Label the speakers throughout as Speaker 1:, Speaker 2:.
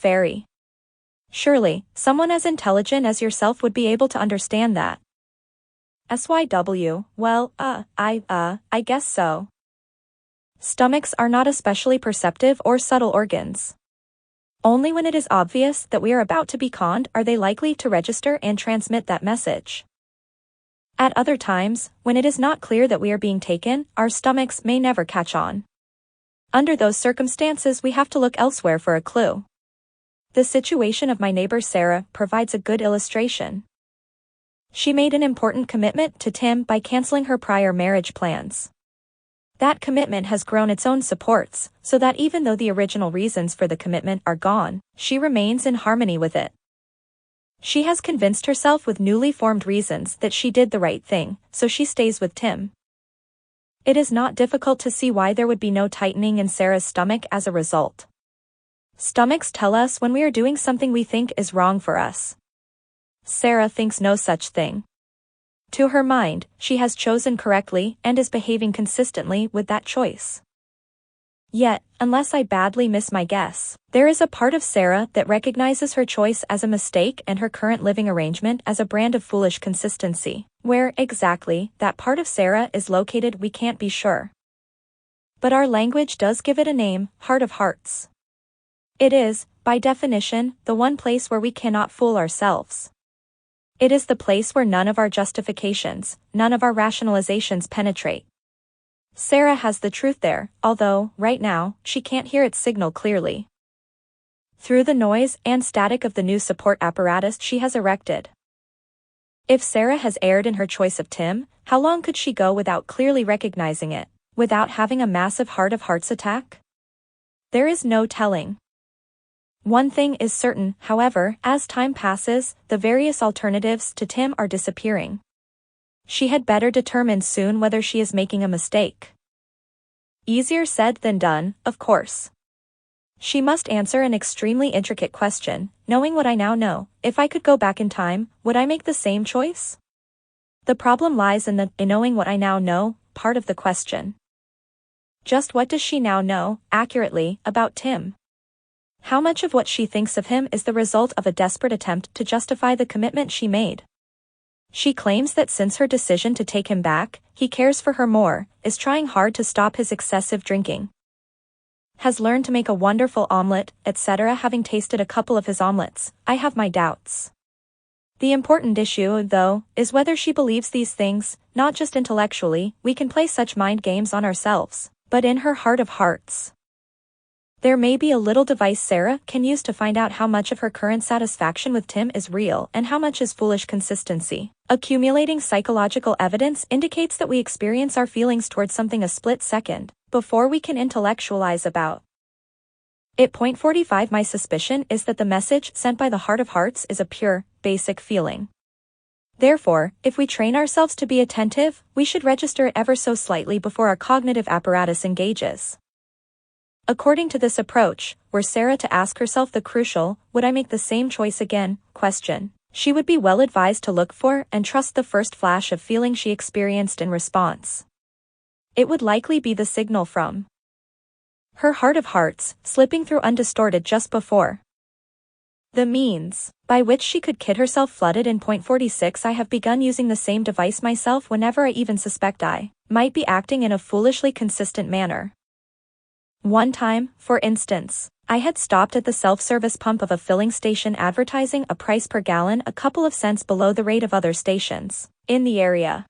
Speaker 1: fairy. Surely, someone as intelligent as yourself would be able to understand that. SYW, well, I guess so. Stomachs are not especially perceptive or subtle organs. Only when it is obvious that we are about to be conned are they likely to register and transmit that message. At other times, when it is not clear that we are being taken, our stomachs may never catch on. Under those circumstances, we have to look elsewhere for a clue. The situation of my neighbor Sarah provides a good illustration. She made an important commitment to Tim by canceling her prior marriage plans. That commitment has grown its own supports, so that even though the original reasons for the commitment are gone, she remains in harmony with it. She has convinced herself with newly formed reasons that she did the right thing, so she stays with Tim. It is not difficult to see why there would be no tightening in Sarah's stomach as a result. Stomachs tell us when we are doing something we think is wrong for us. Sarah thinks no such thing. To her mind, she has chosen correctly and is behaving consistently with that choice. Yet, unless I badly miss my guess, there is a part of Sarah that recognizes her choice as a mistake and her current living arrangement as a brand of foolish consistency. Where exactly that part of Sarah is located we can't be sure. But our language does give it a name, heart of hearts. It is, by definition, the one place where we cannot fool ourselves. It is the place where none of our justifications, none of our rationalizations penetrate. Sarah has the truth there, although, right now, she can't hear its signal clearly. Through the noise and static of the new support apparatus she has erected. If Sarah has erred in her choice of Tim, how long could she go without clearly recognizing it, without having a massive heart of hearts attack? There is no telling. One thing is certain, however, as time passes, the various alternatives to Tim are disappearing. She had better determine soon whether she is making a mistake. Easier said than done, of course. She must answer an extremely intricate question, knowing what I now know. If I could go back in time, would I make the same choice? The problem lies in the knowing what I now know part of the question. Just what does she now know, accurately, about Tim? How much of what she thinks of him is the result of a desperate attempt to justify the commitment she made? She claims that since her decision to take him back, he cares for her more, is trying hard to stop his excessive drinking. Has learned to make a wonderful omelette, etc. Having tasted a couple of his omelets, I have my doubts. The important issue, though, is whether she believes these things, not just intellectually. We can play such mind games on ourselves, but in her heart of hearts. There may be a little device Sarah can use to find out how much of her current satisfaction with Tim is real and how much is foolish consistency. Accumulating psychological evidence indicates that we experience our feelings towards something a split second, before we can intellectualize about it. 45 My suspicion is that the message sent by the heart of hearts is a pure, basic feeling. Therefore, if we train ourselves to be attentive, we should register it ever so slightly before our cognitive apparatus engages. According to this approach, were Sarah to ask herself the crucial, would I make the same choice again, question, she would be well advised to look for and trust the first flash of feeling she experienced in response. It would likely be the signal from her heart of hearts, slipping through undistorted just before the means by which she could kid herself flooded in. 46 I have begun using the same device myself whenever I even suspect I might be acting in a foolishly consistent manner. One time, for instance, I had stopped at the self-service pump of a filling station advertising a price per gallon a couple of cents below the rate of other stations in the area.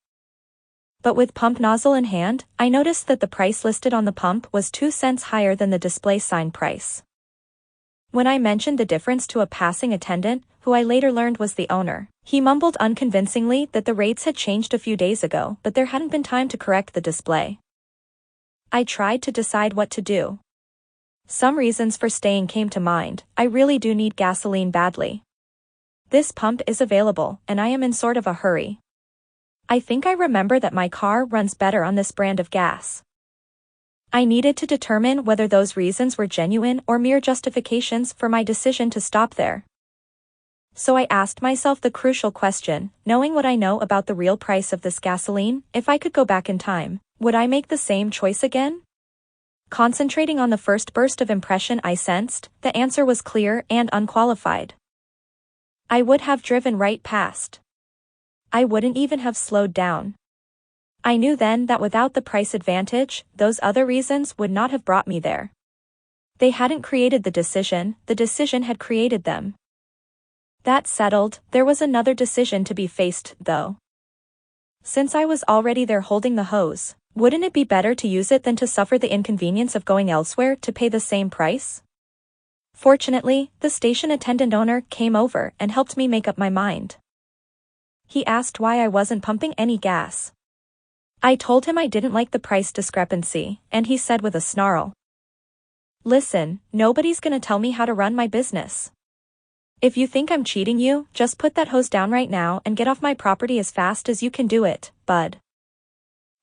Speaker 1: But with pump nozzle in hand, I noticed that the price listed on the pump was 2 cents higher than the display sign price. When I mentioned the difference to a passing attendant, who I later learned was the owner, he mumbled unconvincingly that the rates had changed a few days ago but there hadn't been time to correct the display. I tried to decide what to do. Some reasons for staying came to mind. I really do need gasoline badly. This pump is available, and I am in sort of a hurry. I think I remember that my car runs better on this brand of gas. I needed to determine whether those reasons were genuine or mere justifications for my decision to stop there. So I asked myself the crucial question, knowing what I know about the real price of this gasoline, if I could go back in time, would I make the same choice again? Concentrating on the first burst of impression I sensed, the answer was clear and unqualified. I would have driven right past. I wouldn't even have slowed down. I knew then that without the price advantage, those other reasons would not have brought me there. They hadn't created the decision had created them. That settled, there was another decision to be faced, though. Since I was already there holding the hose, wouldn't it be better to use it than to suffer the inconvenience of going elsewhere to pay the same price? Fortunately, the station attendant owner came over and helped me make up my mind. He asked why I wasn't pumping any gas. I told him I didn't like the price discrepancy, and he said with a snarl, "Listen, nobody's gonna tell me how to run my business. If you think I'm cheating you, just put that hose down right now and get off my property as fast as you can do it, bud."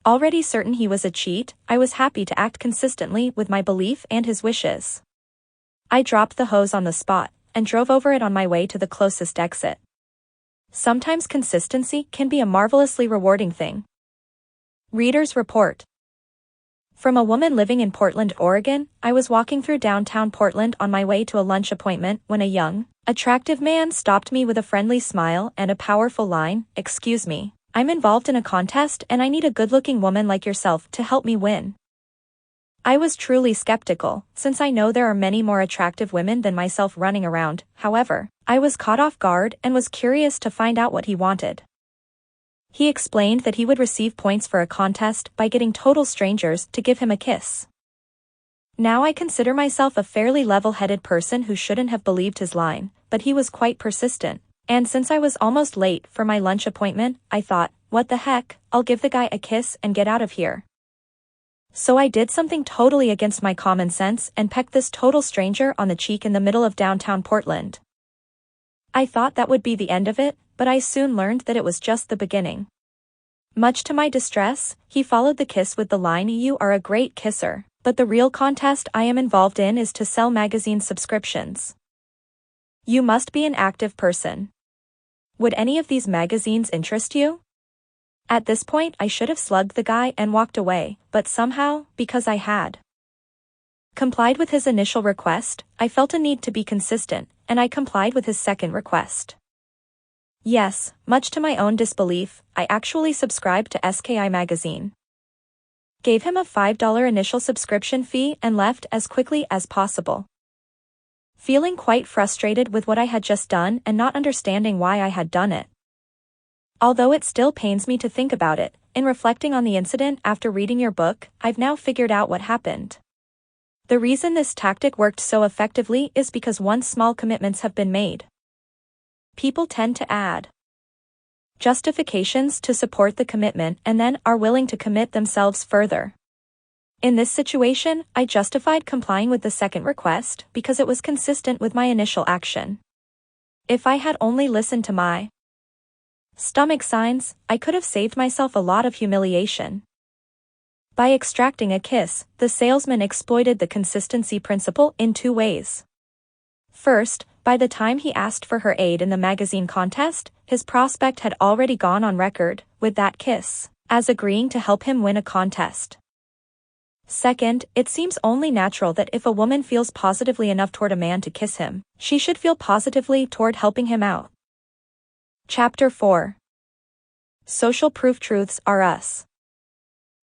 Speaker 1: Already certain he was a cheat, I was happy to act consistently with my belief and his wishes. I dropped the hose on the spot, and drove over it on my way to the closest exit. Sometimes consistency can be a marvelously rewarding thing. Reader's report. From a woman living in Portland, Oregon, I was walking through downtown Portland on my way to a lunch appointment when a young, attractive man stopped me with a friendly smile and a powerful line, "Excuse me, I'm involved in a contest and I need a good-looking woman like yourself to help me win." I was truly skeptical, since I know there are many more attractive women than myself running around. However, I was caught off guard and was curious to find out what he wanted. He explained that he would receive points for a contest by getting total strangers to give him a kiss. Now I consider myself a fairly level-headed person who shouldn't have believed his line, but he was quite persistent, and since I was almost late for my lunch appointment, I thought, what the heck, I'll give the guy a kiss and get out of here. So I did something totally against my common sense and pecked this total stranger on the cheek in the middle of downtown Portland. I thought that would be the end of it, but I soon learned that it was just the beginning. Much to my distress, he followed the kiss with the line, "You are a great kisser, but the real contest I am involved in is to sell magazine subscriptions. You must be an active person. Would any of these magazines interest you?" At this point I should have slugged the guy and walked away, but somehow, because I had complied with his initial request, I felt a need to be consistent, and I complied with his second request. Yes, much to my own disbelief, I actually subscribed to SKI magazine. Gave him a $5 initial subscription fee and left as quickly as possible. Feeling quite frustrated with what I had just done and not understanding why I had done it. Although it still pains me to think about it, in reflecting on the incident after reading your book, I've now figured out what happened. The reason this tactic worked so effectively is because once small commitments have been made, people tend to add justifications to support the commitment and then are willing to commit themselves further. In this situation, I justified complying with the second request because it was consistent with my initial action. If I had only listened to my stomach signs, I could have saved myself a lot of humiliation. By extracting a kiss, the salesman exploited the consistency principle in two ways. First, by the time he asked for her aid in the magazine contest, his prospect had already gone on record, with that kiss, as agreeing to help him win a contest. Second, it seems only natural that if a woman feels positively enough toward a man to kiss him, she should feel positively toward helping him out. Chapter 4. Social proof truths are us.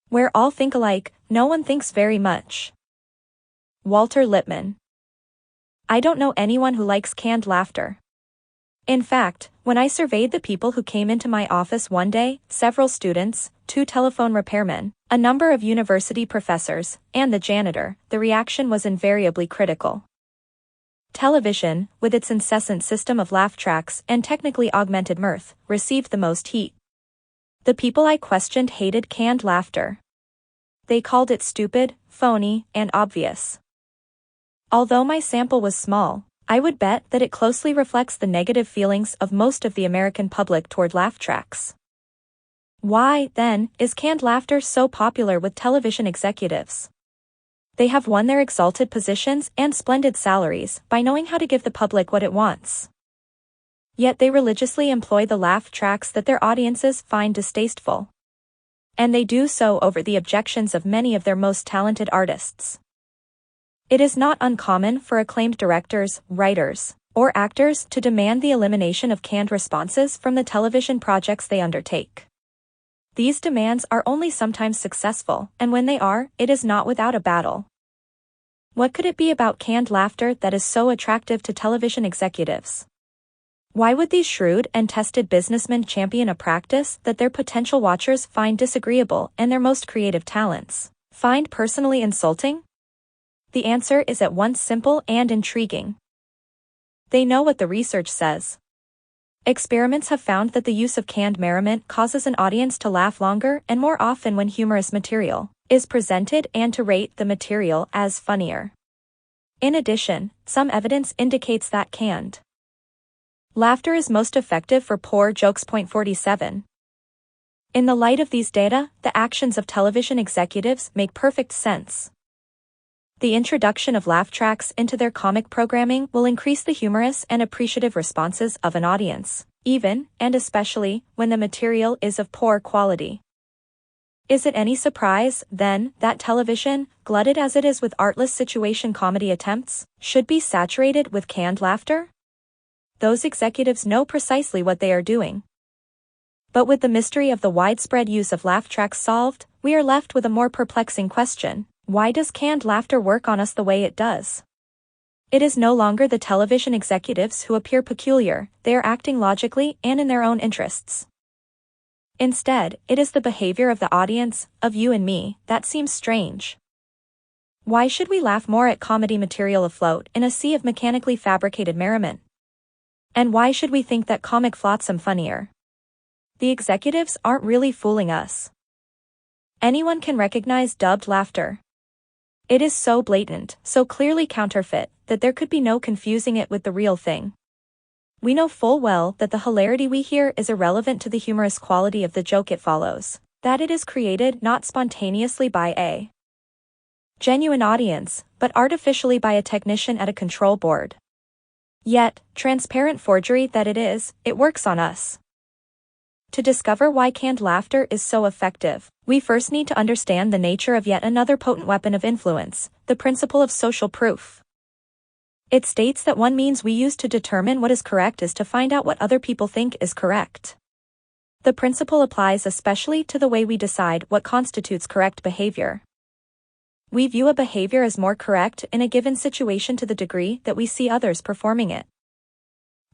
Speaker 1: Where all think alike, no one thinks very much. Walter Lippmann. I don't know anyone who likes canned laughter. In fact, when I surveyed the people who came into my office one day, several students, 2 telephone repairmen, a number of university professors, and the janitor, the reaction was invariably critical. Television, with its incessant system of laugh tracks and technically augmented mirth, received the most heat. The people I questioned hated canned laughter. They called it stupid, phony, and obvious. Although my sample was small, I would bet that it closely reflects the negative feelings of most of the American public toward laugh tracks. Why, then, is canned laughter so popular with television executives? They have won their exalted positions and splendid salaries by knowing how to give the public what it wants. Yet they religiously employ the laugh tracks that their audiences find distasteful. And they do so over the objections of many of their most talented artists. It is not uncommon for acclaimed directors, writers, or actors to demand the elimination of canned responses from the television projects they undertake. These demands are only sometimes successful, and when they are, it is not without a battle. What could it be about canned laughter that is so attractive to television executives? Why would these shrewd and tested businessmen champion a practice that their potential watchers find disagreeable and their most creative talents find personally insulting? The answer is at once simple and intriguing. They know what the research says. Experiments have found that the use of canned merriment causes an audience to laugh longer and more often when humorous material is presented and to rate the material as funnier. In addition, some evidence indicates that canned laughter is most effective for poor jokes. Point 47. In the light of these data, the actions of television executives make perfect sense. The introduction of laugh tracks into their comic programming will increase the humorous and appreciative responses of an audience, even, and especially, when the material is of poor quality. Is it any surprise, then, that television, glutted as it is with artless situation comedy attempts, should be saturated with canned laughter? Those executives know precisely what they are doing. But with the mystery of the widespread use of laugh tracks solved, we are left with a more perplexing question. Why does canned laughter work on us the way it does? It is no longer the television executives who appear peculiar, they are acting logically and in their own interests. Instead, it is the behavior of the audience, of you and me, that seems strange. Why should we laugh more at comedy material afloat in a sea of mechanically fabricated merriment? And why should we think that comic flotsam funnier? The executives aren't really fooling us. Anyone can recognize dubbed laughter. It is so blatant, so clearly counterfeit, that there could be no confusing it with the real thing. We know full well that the hilarity we hear is irrelevant to the humorous quality of the joke it follows, that it is created not spontaneously by a genuine audience, but artificially by a technician at a control board. Yet, transparent forgery that it is, it works on us. To discover why canned laughter is so effective, we first need to understand the nature of yet another potent weapon of influence, the principle of social proof. It states that one means we use to determine what is correct is to find out what other people think is correct. The principle applies especially to the way we decide what constitutes correct behavior. We view a behavior as more correct in a given situation to the degree that we see others performing it.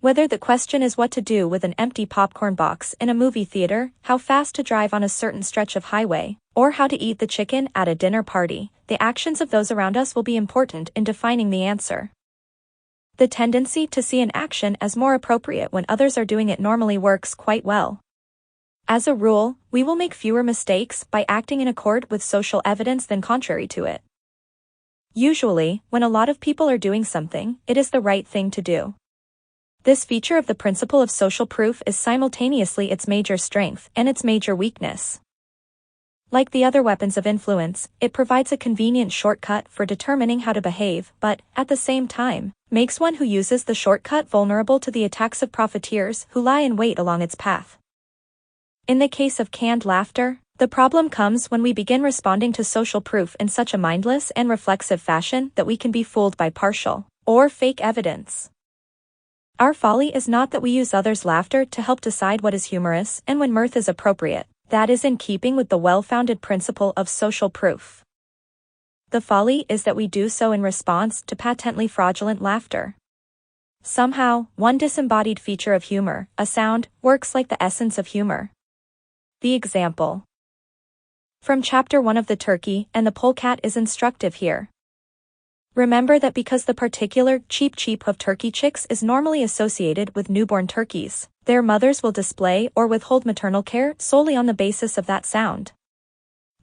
Speaker 1: Whether the question is what to do with an empty popcorn box in a movie theater, how fast to drive on a certain stretch of highway, or how to eat the chicken at a dinner party, the actions of those around us will be important in defining the answer. The tendency to see an action as more appropriate when others are doing it normally works quite well. As a rule, we will make fewer mistakes by acting in accord with social evidence than contrary to it. Usually, when a lot of people are doing something, it is the right thing to do. This feature of the principle of social proof is simultaneously its major strength and its major weakness. Like the other weapons of influence, it provides a convenient shortcut for determining how to behave, but, at the same time, makes one who uses the shortcut vulnerable to the attacks of profiteers who lie in wait along its path. In the case of canned laughter, the problem comes when we begin responding to social proof in such a mindless and reflexive fashion that we can be fooled by partial or fake evidence. Our folly is not that we use others' laughter to help decide what is humorous and when mirth is appropriate. That is in keeping with the well-founded principle of social proof. The folly is that we do so in response to patently fraudulent laughter. Somehow, one disembodied feature of humor, a sound, works like the essence of humor. The example from Chapter 1 of The Turkey and the Polecat is instructive here. Remember that because the particular cheep of turkey chicks is normally associated with newborn turkeys, their mothers will display or withhold maternal care solely on the basis of that sound.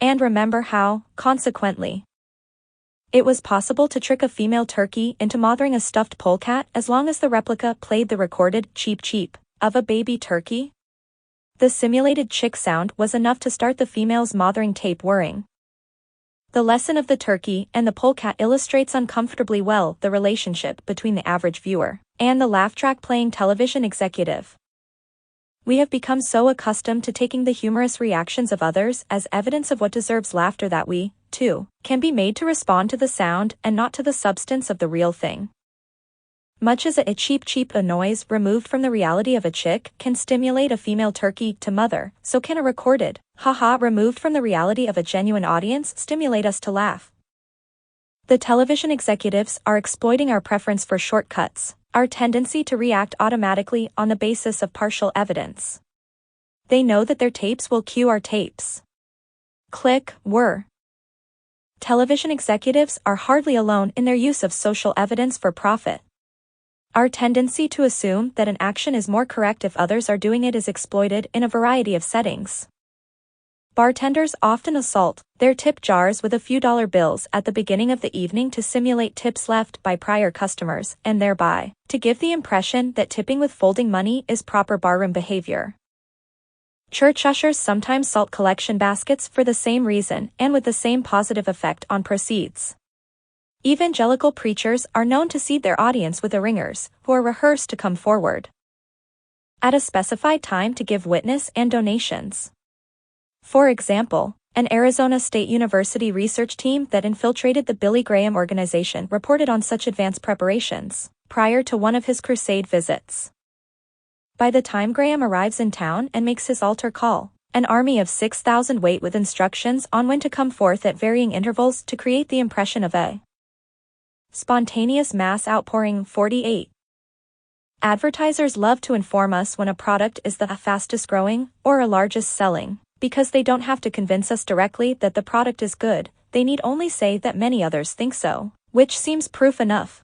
Speaker 1: And remember how, consequently, it was possible to trick a female turkey into mothering a stuffed polecat as long as the replica played the recorded cheep of a baby turkey. The simulated chick sound was enough to start the female's mothering tape whirring. The lesson of the turkey and the polecat illustrates uncomfortably well the relationship between the average viewer and the laugh track playing television executive. We have become so accustomed to taking the humorous reactions of others as evidence of what deserves laughter that we, 2, can be made to respond to the sound and not to the substance of the real thing. Much as a cheep a noise removed from the reality of a chick can stimulate a female turkey to mother, so can a recorded, haha removed from the reality of a genuine audience stimulate us to laugh. The television executives are exploiting our preference for shortcuts, our tendency to react automatically on the basis of partial evidence. They know that their tapes will cue our tapes. Click, whir. Television executives are hardly alone in their use of social evidence for profit. Our tendency to assume that an action is more correct if others are doing it is exploited in a variety of settings. Bartenders often assault their tip jars with a few dollar bills at the beginning of the evening to simulate tips left by prior customers and thereby to give the impression that tipping with folding money is proper barroom behavior. Church ushers sometimes salt collection baskets for the same reason and with the same positive effect on proceeds. Evangelical preachers are known to seed their audience with ringers who are rehearsed to come forward at a specified time to give witness and donations. For example, an Arizona State University research team that infiltrated the Billy Graham organization reported on such advanced preparations prior to one of his crusade visits. By the time Graham arrives in town and makes his altar call, an army of 6,000 wait with instructions on when to come forth at varying intervals to create the impression of a spontaneous mass outpouring. 48. Advertisers love to inform us when a product is the fastest growing or a largest selling, because they don't have to convince us directly that the product is good, they need only say that many others think so, which seems proof enough.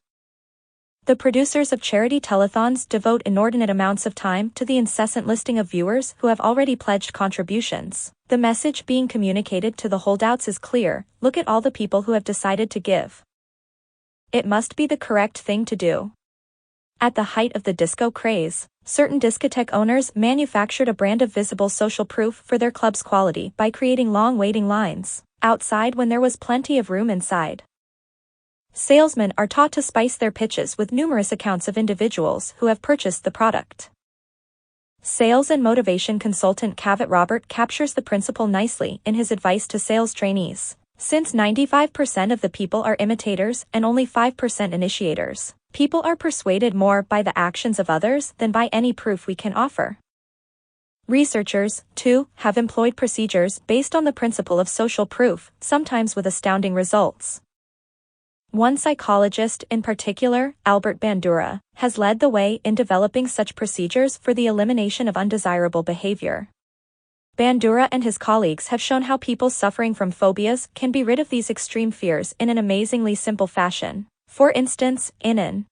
Speaker 1: The producers of charity telethons devote inordinate amounts of time to the incessant listing of viewers who have already pledged contributions. The message being communicated to the holdouts is clear: look at all the people who have decided to give. It must be the correct thing to do. At the height of the disco craze, certain discotheque owners manufactured a brand of visible social proof for their club's quality by creating long waiting lines outside when there was plenty of room inside. Salesmen are taught to spice their pitches with numerous accounts of individuals who have purchased the product. Sales and motivation consultant Cavett Robert captures the principle nicely in his advice to sales trainees. Since 95% of the people are imitators and only 5% initiators, people are persuaded more by the actions of others than by any proof we can offer. Researchers, too, have employed procedures based on the principle of social proof, sometimes with astounding results. One psychologist in particular, Albert Bandura, has led the way in developing such procedures for the elimination of undesirable behavior. Bandura and his colleagues have shown how people suffering from phobias can be rid of these extreme fears in an amazingly simple fashion. For instance, in an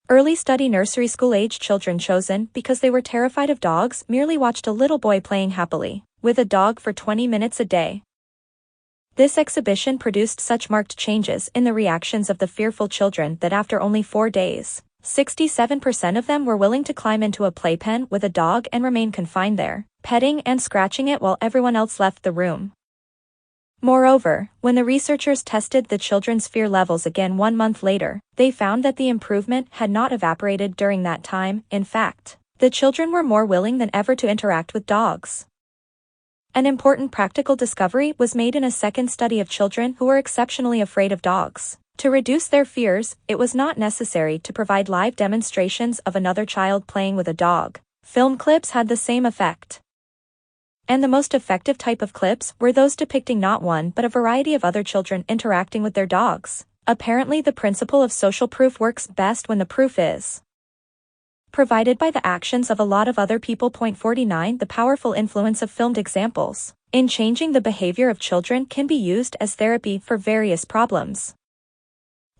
Speaker 1: early study, nursery school-age children chosen because they were terrified of dogs merely watched a little boy playing happily with a dog for 20 minutes a day. This exhibition produced such marked changes in the reactions of the fearful children that after only 4 days, 67% of them were willing to climb into a playpen with a dog and remain confined there, petting and scratching it while everyone else left the room. Moreover, when the researchers tested the children's fear levels again 1 month later, they found that the improvement had not evaporated during that time. In fact, the children were more willing than ever to interact with dogs. An important practical discovery was made in a second study of children who were exceptionally afraid of dogs. To reduce their fears, it was not necessary to provide live demonstrations of another child playing with a dog. Film clips had the same effect. And the most effective type of clips were those depicting not one but a variety of other children interacting with their dogs. Apparently, the principle of social proof works best when the proof is provided by the actions of a lot of other people. 49 The powerful influence of filmed examples in changing the behavior of children can be used as therapy for various problems.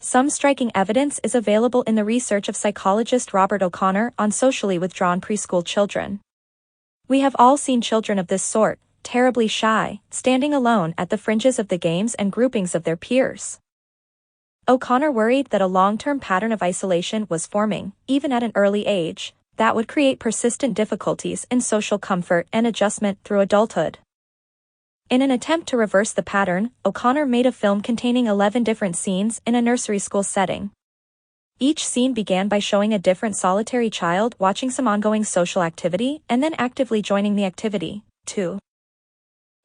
Speaker 1: Some striking evidence is available in the research of psychologist Robert O'Connor on socially withdrawn preschool children. We have all seen children of this sort, terribly shy, standing alone at the fringes of the games and groupings of their peers. O'Connor worried that a long-term pattern of isolation was forming, even at an early age, that would create persistent difficulties in social comfort and adjustment through adulthood. In an attempt to reverse the pattern, O'Connor made a film containing 11 different scenes in a nursery school setting. Each scene began by showing a different solitary child watching some ongoing social activity and then actively joining the activity, to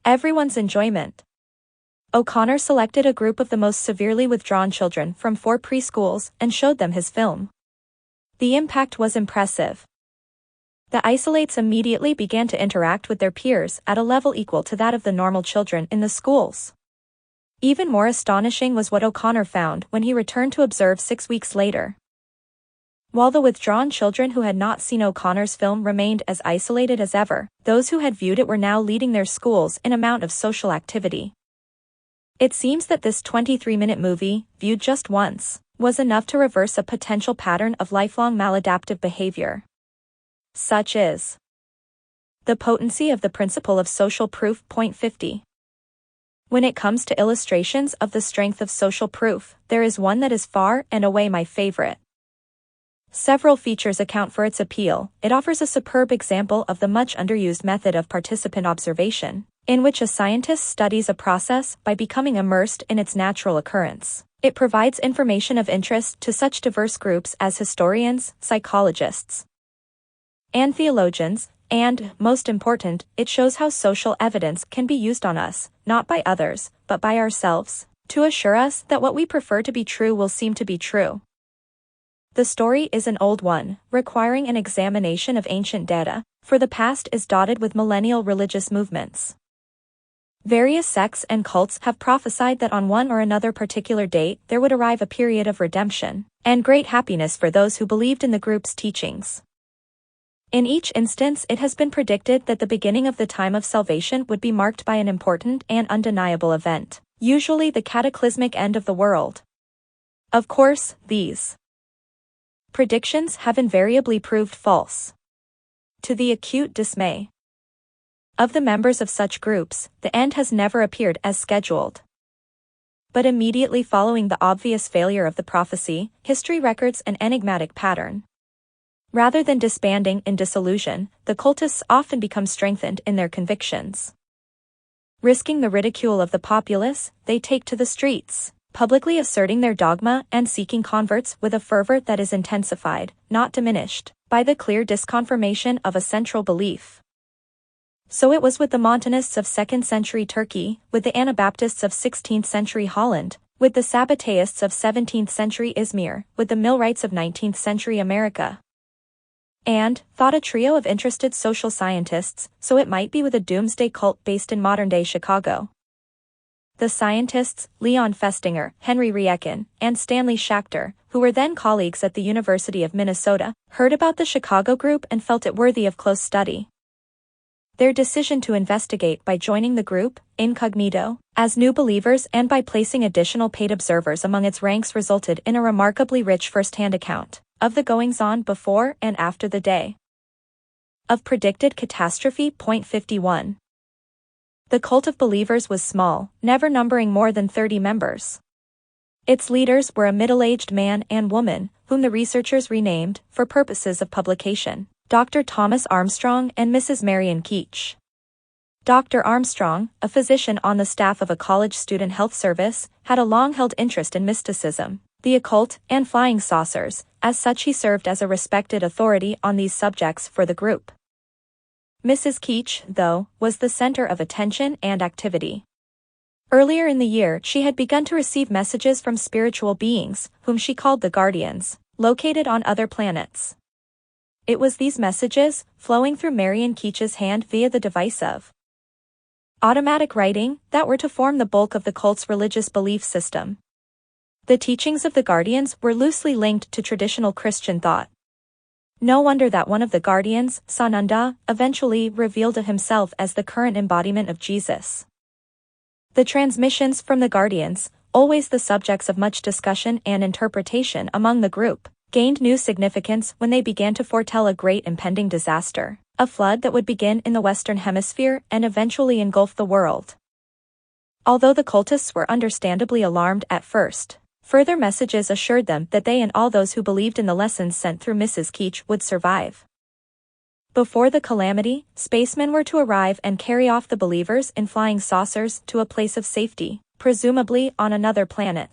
Speaker 1: everyone's enjoyment. O'Connor selected a group of the most severely withdrawn children from 4 preschools and showed them his film. The impact was impressive. The isolates immediately began to interact with their peers at a level equal to that of the normal children in the schools. Even more astonishing was what O'Connor found when he returned to observe 6 weeks later. While the withdrawn children who had not seen O'Connor's film remained as isolated as ever, those who had viewed it were now leading their schools in amount of social activity. It seems that this 23-minute movie, viewed just once, was enough to reverse a potential pattern of lifelong maladaptive behavior. Such is the potency of the principle of social proof. Point 50. When it comes to illustrations of the strength of social proof, there is one that is far and away my favorite. Several features account for its appeal. It offers a superb example of the much underused method of participant observation, in which a scientist studies a process by becoming immersed in its natural occurrence. It provides information of interest to such diverse groups as historians, psychologists, and theologians, and, most important, it shows how social evidence can be used on us, not by others, but by ourselves, to assure us that what we prefer to be true will seem to be true. The story is an old one, requiring an examination of ancient data, for the past is dotted with millennial religious movements. Various sects and cults have prophesied that on one or another particular date there would arrive a period of redemption, and great happiness for those who believed in the group's teachings. In each instance it has been predicted that the beginning of the time of salvation would be marked by an important and undeniable event, usually the cataclysmic end of the world. Of course, these predictions have invariably proved false. To the acute dismay of the members of such groups, the end has never appeared as scheduled. But immediately following the obvious failure of the prophecy, history records an enigmatic pattern. Rather than disbanding in disillusion, the cultists often become strengthened in their convictions. Risking the ridicule of the populace, they take to the streets, publicly asserting their dogma and seeking converts with a fervor that is intensified, not diminished, by the clear disconfirmation of a central belief. So it was with the Montanists of 2nd century Turkey, with the Anabaptists of 16th century Holland, with the Sabbataists of 17th century Izmir, with the Millwrights of 19th century America. And, thought a trio of interested social scientists, so it might be with a doomsday cult based in modern-day Chicago. The scientists, Leon Festinger, Henry Riecken, and Stanley Schachter, who were then colleagues at the University of Minnesota, heard about the Chicago group and felt it worthy of close study. Their decision to investigate by joining the group, incognito, as new believers and by placing additional paid observers among its ranks resulted in a remarkably rich first-hand account of the goings-on before and after the day of predicted catastrophe. Point 51. The cult of believers was small, never numbering more than 30 members. Its leaders were a middle-aged man and woman, whom the researchers renamed, for purposes of publication, Dr. Thomas Armstrong and Mrs. Marion Keach. Dr. Armstrong, a physician on the staff of a college student health service, had a long-held interest in mysticism, the occult, and flying saucers. As such he served as a respected authority on these subjects for the group. Mrs. Keach, though, was the center of attention and activity. Earlier in the year she had begun to receive messages from spiritual beings, whom she called the guardians, located on other planets. It was these messages, flowing through Marion Keach's hand via the device of automatic writing, that were to form the bulk of the cult's religious belief system. The teachings of the guardians were loosely linked to traditional Christian thought. No wonder that one of the guardians, Sananda, eventually revealed himself as the current embodiment of Jesus. The transmissions from the guardians, always the subjects of much discussion and interpretation among the group, gained new significance when they began to foretell a great impending disaster, a flood that would begin in the Western Hemisphere and eventually engulf the world. Although the cultists were understandably alarmed at first, further messages assured them that they and all those who believed in the lessons sent through Mrs. Keach would survive. Before the calamity, spacemen were to arrive and carry off the believers in flying saucers to a place of safety, presumably on another planet.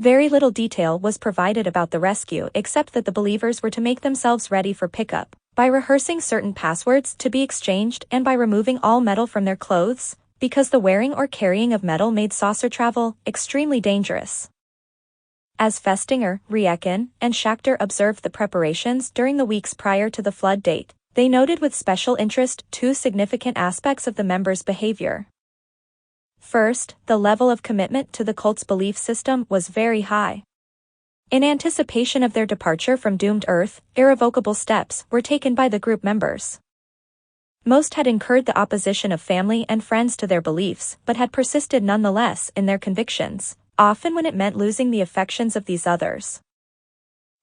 Speaker 1: Very little detail was provided about the rescue except that the believers were to make themselves ready for pickup, by rehearsing certain passwords to be exchanged and by removing all metal from their clothes, because the wearing or carrying of metal made saucer travel extremely dangerous. As Festinger, Riecken, and Schachter observed the preparations during the weeks prior to the flood date, they noted with special interest two significant aspects of the members' behavior. First, the level of commitment to the cult's belief system was very high. In anticipation of their departure from doomed Earth, irrevocable steps were taken by the group members. Most had incurred the opposition of family and friends to their beliefs but had persisted nonetheless in their convictions, often when it meant losing the affections of these others.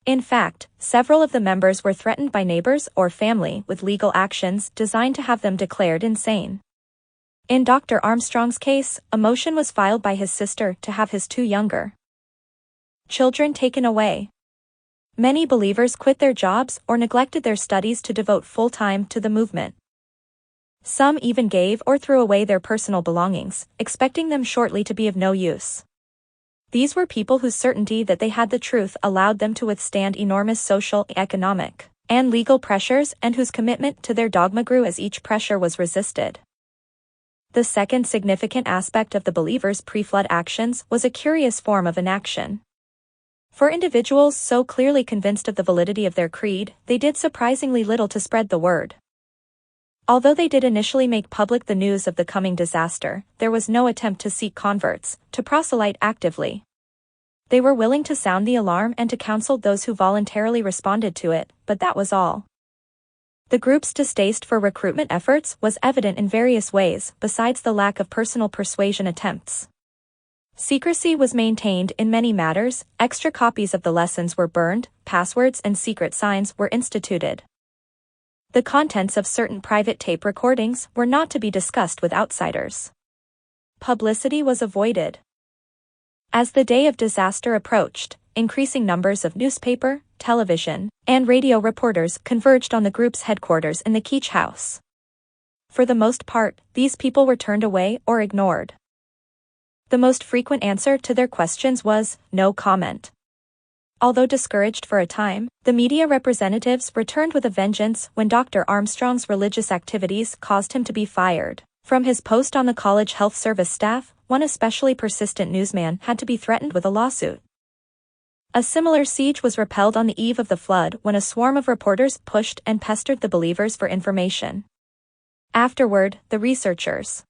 Speaker 1: In fact, several of the members were threatened by neighbors or family with legal actions designed to have them declared insane. In Dr. Armstrong's case, a motion was filed by his sister to have his two younger children taken away. Many believers quit their jobs or neglected their studies to devote full time to the movement. Some even gave or threw away their personal belongings, expecting them shortly to be of no use. These were people whose certainty that they had the truth allowed them to withstand enormous social, economic, and legal pressures, and whose commitment to their dogma grew as each pressure was resisted. The second significant aspect of the believers' pre-flood actions was a curious form of inaction. For individuals so clearly convinced of the validity of their creed, they did surprisingly little to spread the word. Although they did initially make public the news of the coming disaster, there was no attempt to seek converts, to proselyte actively. They were willing to sound the alarm and to counsel those who voluntarily responded to it, but that was all. The group's distaste for recruitment efforts was evident in various ways, besides the lack of personal persuasion attempts. Secrecy was maintained in many matters, extra copies of the lessons were burned, passwords and secret signs were instituted. The contents of certain private tape recordings were not to be discussed with outsiders. Publicity was avoided. As the day of disaster approached, increasing numbers of newspaper, television, and radio reporters converged on the group's headquarters in the Keach House. For the most part, these people were turned away or ignored. The most frequent answer to their questions was, no comment. Although discouraged for a time, the media representatives returned with a vengeance when Dr. Armstrong's religious activities caused him to be fired. From his post on the college health service staff, one especially persistent newsman had to be threatened with a lawsuit. A similar siege was repelled on the eve of the flood when a swarm of reporters pushed and pestered the believers for information. Afterward, the researchers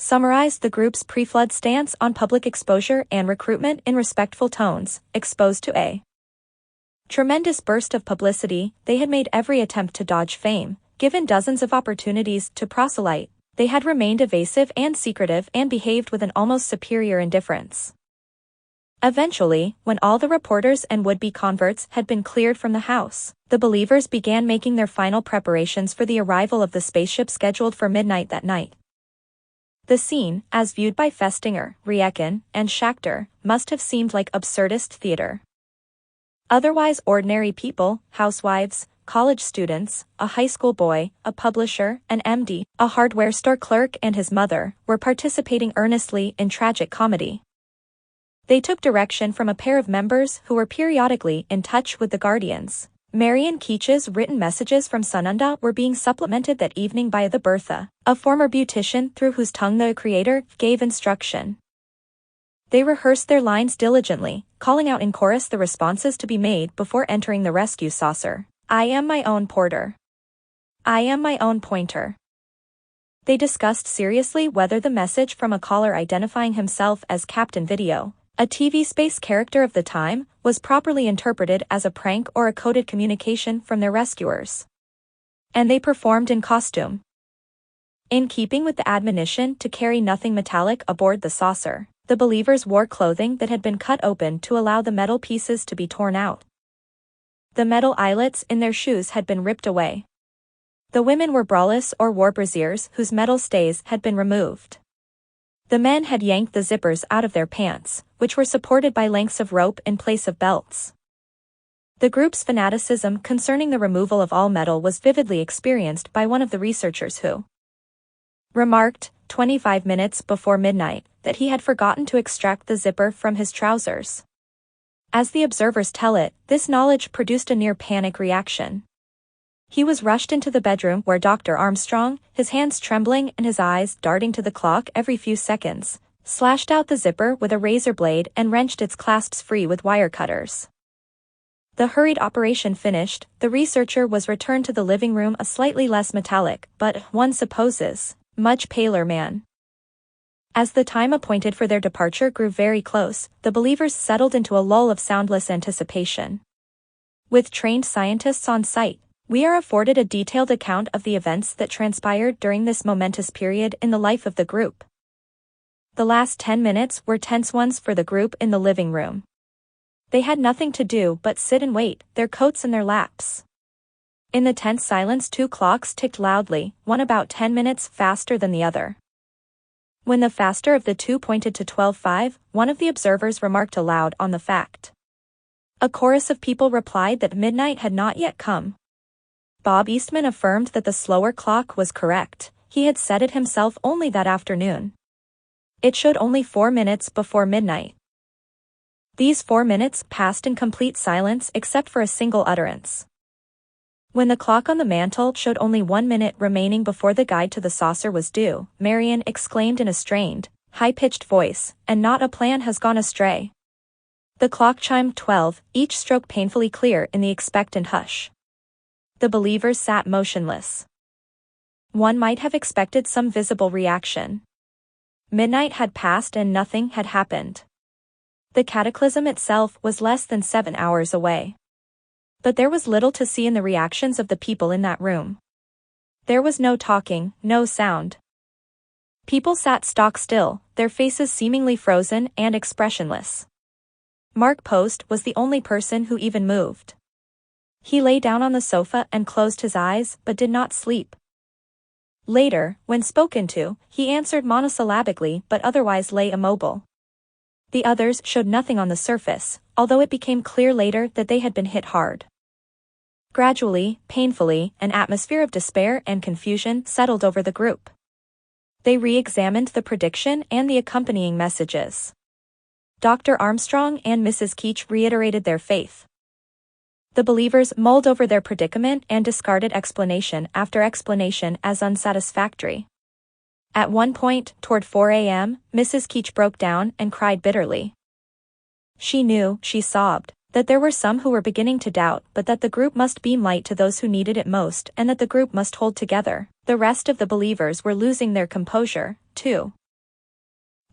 Speaker 1: summarized the group's pre-flood stance on public exposure and recruitment in respectful tones. Exposed to a tremendous burst of publicity, they had made every attempt to dodge fame. Given dozens of opportunities to proselyte, they had remained evasive and secretive and behaved with an almost superior indifference. Eventually, when all the reporters and would-be converts had been cleared from the house, the believers began making their final preparations for the arrival of the spaceship scheduled for midnight that night. The scene, as viewed by Festinger, Riecken, and Schachter, must have seemed like absurdist theater. Otherwise ordinary people, housewives, college students, a high school boy, a publisher, an MD, a hardware store clerk and his mother, were participating earnestly in tragic comedy. They took direction from a pair of members who were periodically in touch with the Guardians. Marian Keach's written messages from Sununda were being supplemented that evening by the Bertha, a former beautician through whose tongue the creator gave instruction. They rehearsed their lines diligently, calling out in chorus the responses to be made before entering the rescue saucer. I am my own porter. I am my own pointer. They discussed seriously whether the message from a caller identifying himself as Captain Video, a TV space character of the time, was properly interpreted as a prank or a coded communication from their rescuers. And they performed in costume. In keeping with the admonition to carry nothing metallic aboard the saucer, the believers wore clothing that had been cut open to allow the metal pieces to be torn out. The metal eyelets in their shoes had been ripped away. The women were braless or wore brassieres whose metal stays had been removed. The men had yanked the zippers out of their pants, which were supported by lengths of rope in place of belts. The group's fanaticism concerning the removal of all metal was vividly experienced by one of the researchers who remarked, 25 minutes before midnight, that he had forgotten to extract the zipper from his trousers. As the observers tell it, this knowledge produced a near-panic reaction. He was rushed into the bedroom where Dr. Armstrong, his hands trembling and his eyes darting to the clock every few seconds, slashed out the zipper with a razor blade and wrenched its clasps free with wire cutters. The hurried operation finished, the researcher was returned to the living room, a slightly less metallic, but, one supposes, much paler man. As the time appointed for their departure grew very close, the believers settled into a lull of soundless anticipation. With trained scientists on site, we are afforded a detailed account of the events that transpired during this momentous period in the life of the group. The last 10 minutes were tense ones for the group in the living room. They had nothing to do but sit and wait, their coats in their laps. In the tense silence, 2 clocks ticked loudly, one about 10 minutes faster than the other. When the faster of the two pointed to 12:05, one of the observers remarked aloud on the fact. A chorus of people replied that midnight had not yet come. Bob Eastman affirmed that the slower clock was correct, he had set it himself only that afternoon. It showed only 4 minutes before midnight. These 4 minutes passed in complete silence except for a single utterance. When the clock on the mantel showed only 1 minute remaining before the guide to the saucer was due, Marion exclaimed in a strained, high-pitched voice, "And not a plan has gone astray." The clock chimed 12, each stroke painfully clear in the expectant hush. The believers sat motionless. One might have expected some visible reaction. Midnight had passed and nothing had happened. The cataclysm itself was less than 7 hours away. But there was little to see in the reactions of the people in that room. There was no talking, no sound. People sat stock still, their faces seemingly frozen and expressionless. Mark Post was the only person who even moved. He lay down on the sofa and closed his eyes but did not sleep. Later, when spoken to, he answered monosyllabically but otherwise lay immobile. The others showed nothing on the surface, although it became clear later that they had been hit hard. Gradually, painfully, an atmosphere of despair and confusion settled over the group. They re-examined the prediction and the accompanying messages. Dr. Armstrong and Mrs. Keach reiterated their faith. The believers mulled over their predicament and discarded explanation after explanation as unsatisfactory. At one point, toward 4 a.m., Mrs. Keach broke down and cried bitterly. She knew, she sobbed, that there were some who were beginning to doubt, but that the group must beam light to those who needed it most and that the group must hold together. The rest of the believers were losing their composure, too.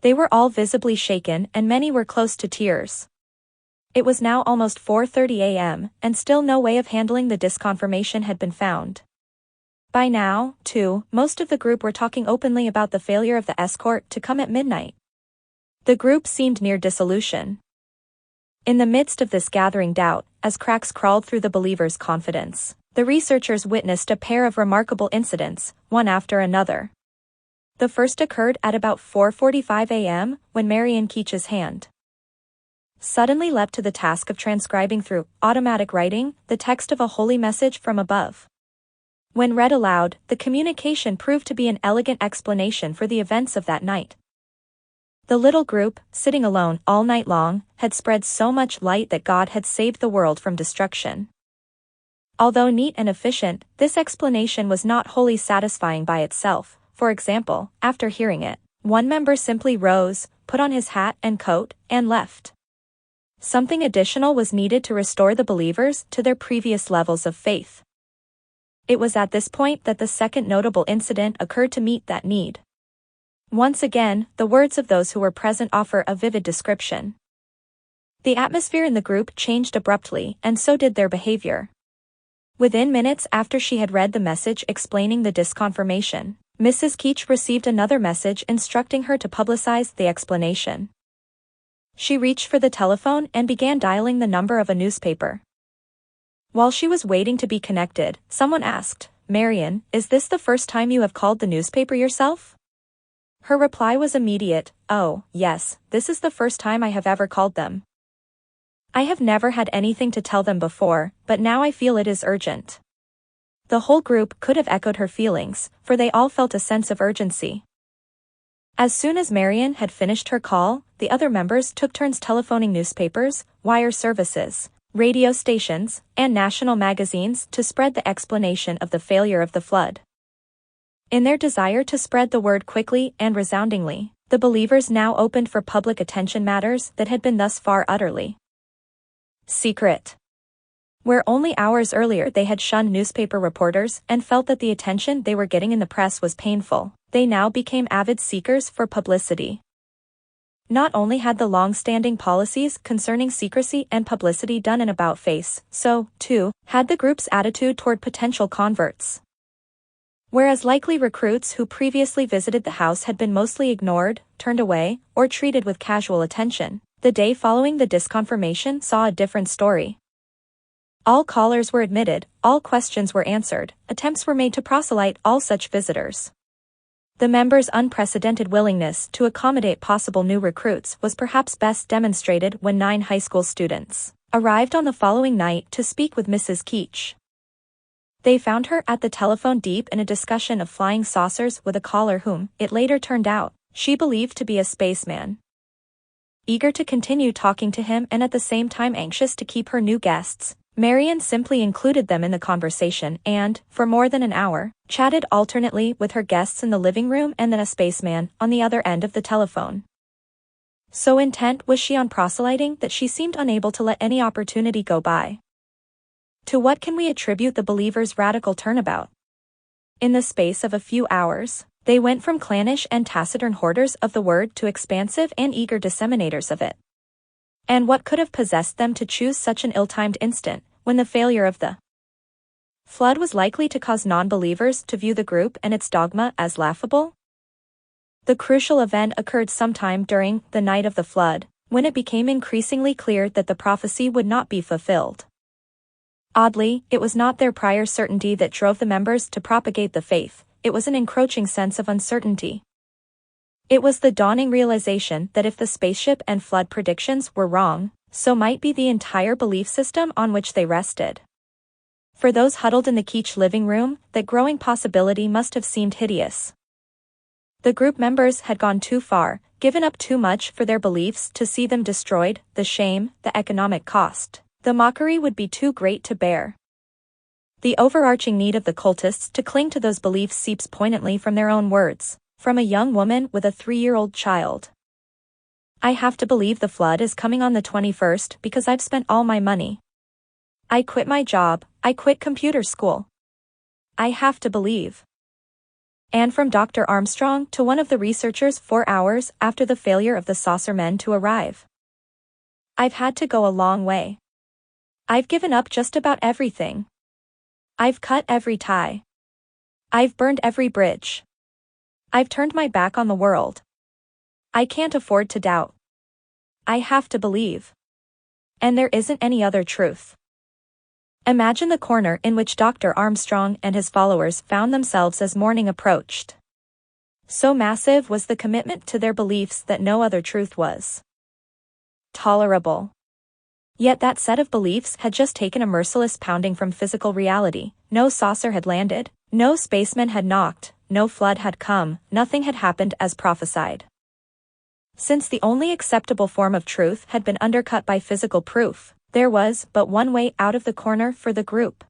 Speaker 1: They were all visibly shaken and many were close to tears. It was now almost 4:30 a.m., and still no way of handling the disconfirmation had been found. By now, too, most of the group were talking openly about the failure of the escort to come at midnight. The group seemed near dissolution. In the midst of this gathering doubt, as cracks crawled through the believers' confidence, the researchers witnessed a pair of remarkable incidents, one after another. The first occurred at about 4:45 a.m., when Marion Keach's hand suddenly leapt to the task of transcribing through automatic writing the text of a holy message from above. When read aloud, the communication proved to be an elegant explanation for the events of that night. The little group, sitting alone all night long, had spread so much light that God had saved the world from destruction. Although neat and efficient, this explanation was not wholly satisfying by itself. For example, after hearing it, one member simply rose, put on his hat and coat, and left. Something additional was needed to restore the believers to their previous levels of faith. It was at this point that the second notable incident occurred to meet that need. Once again, the words of those who were present offer a vivid description. The atmosphere in the group changed abruptly, and so did their behavior. Within minutes after she had read the message explaining the disconfirmation, Mrs. Keach received another message instructing her to publicize the explanation. She reached for the telephone and began dialing the number of a newspaper. While she was waiting to be connected, someone asked, "Marion, is this the first time you have called the newspaper yourself?" Her reply was immediate, "Oh, yes, this is the first time I have ever called them. I have never had anything to tell them before, but now I feel it is urgent." The whole group could have echoed her feelings, for they all felt a sense of urgency. As soon as Marion had finished her call, the other members took turns telephoning newspapers, wire services, radio stations, and national magazines to spread the explanation of the failure of the flood. In their desire to spread the word quickly and resoundingly, the believers now opened for public attention matters that had been thus far utterly secret. Where only hours earlier they had shunned newspaper reporters and felt that the attention they were getting in the press was painful, they now became avid seekers for publicity. Not only had the long-standing policies concerning secrecy and publicity done an about-face, so, too, had the group's attitude toward potential converts. Whereas likely recruits who previously visited the house had been mostly ignored, turned away, or treated with casual attention, the day following the disconfirmation saw a different story. All callers were admitted, all questions were answered, attempts were made to proselyte all such visitors. The members' unprecedented willingness to accommodate possible new recruits was perhaps best demonstrated when 9 high school students arrived on the following night to speak with Mrs. Keach. They found her at the telephone deep in a discussion of flying saucers with a caller whom, it later turned out, she believed to be a spaceman. Eager to continue talking to him and at the same time anxious to keep her new guests, Marian simply included them in the conversation and, for more than an hour, chatted alternately with her guests in the living room and then a spaceman on the other end of the telephone. So intent was she on proselyting that she seemed unable to let any opportunity go by. To what can we attribute the believers' radical turnabout? In the space of a few hours, they went from clannish and taciturn hoarders of the word to expansive and eager disseminators of it. And what could have possessed them to choose such an ill-timed instant, when the failure of the flood was likely to cause non-believers to view the group and its dogma as laughable? The crucial event occurred sometime during the night of the flood, when it became increasingly clear that the prophecy would not be fulfilled. Oddly, it was not their prior certainty that drove the members to propagate the faith, it was an encroaching sense of uncertainty. It was the dawning realization that if the spaceship and flood predictions were wrong, so might be the entire belief system on which they rested. For those huddled in the Keach living room, that growing possibility must have seemed hideous. The group members had gone too far, given up too much for their beliefs to see them destroyed, the shame, the economic cost. The mockery would be too great to bear. The overarching need of the cultists to cling to those beliefs seeps poignantly from their own words, from a young woman with a 3-year-old child. I have to believe the flood is coming on the 21st because I've spent all my money. I quit my job, I quit computer school. I have to believe. And from Dr. Armstrong to one of the researchers 4 hours after the failure of the saucer men to arrive. I've had to go a long way. I've given up just about everything. I've cut every tie. I've burned every bridge. I've turned my back on the world. I can't afford to doubt. I have to believe. And there isn't any other truth. Imagine the corner in which Dr. Armstrong and his followers found themselves as morning approached. So massive was the commitment to their beliefs that no other truth was tolerable. Yet that set of beliefs had just taken a merciless pounding from physical reality. No saucer had landed, no spaceman had knocked, no flood had come, nothing had happened as prophesied. Since the only acceptable form of truth had been undercut by physical proof, there was but one way out of the corner for the group.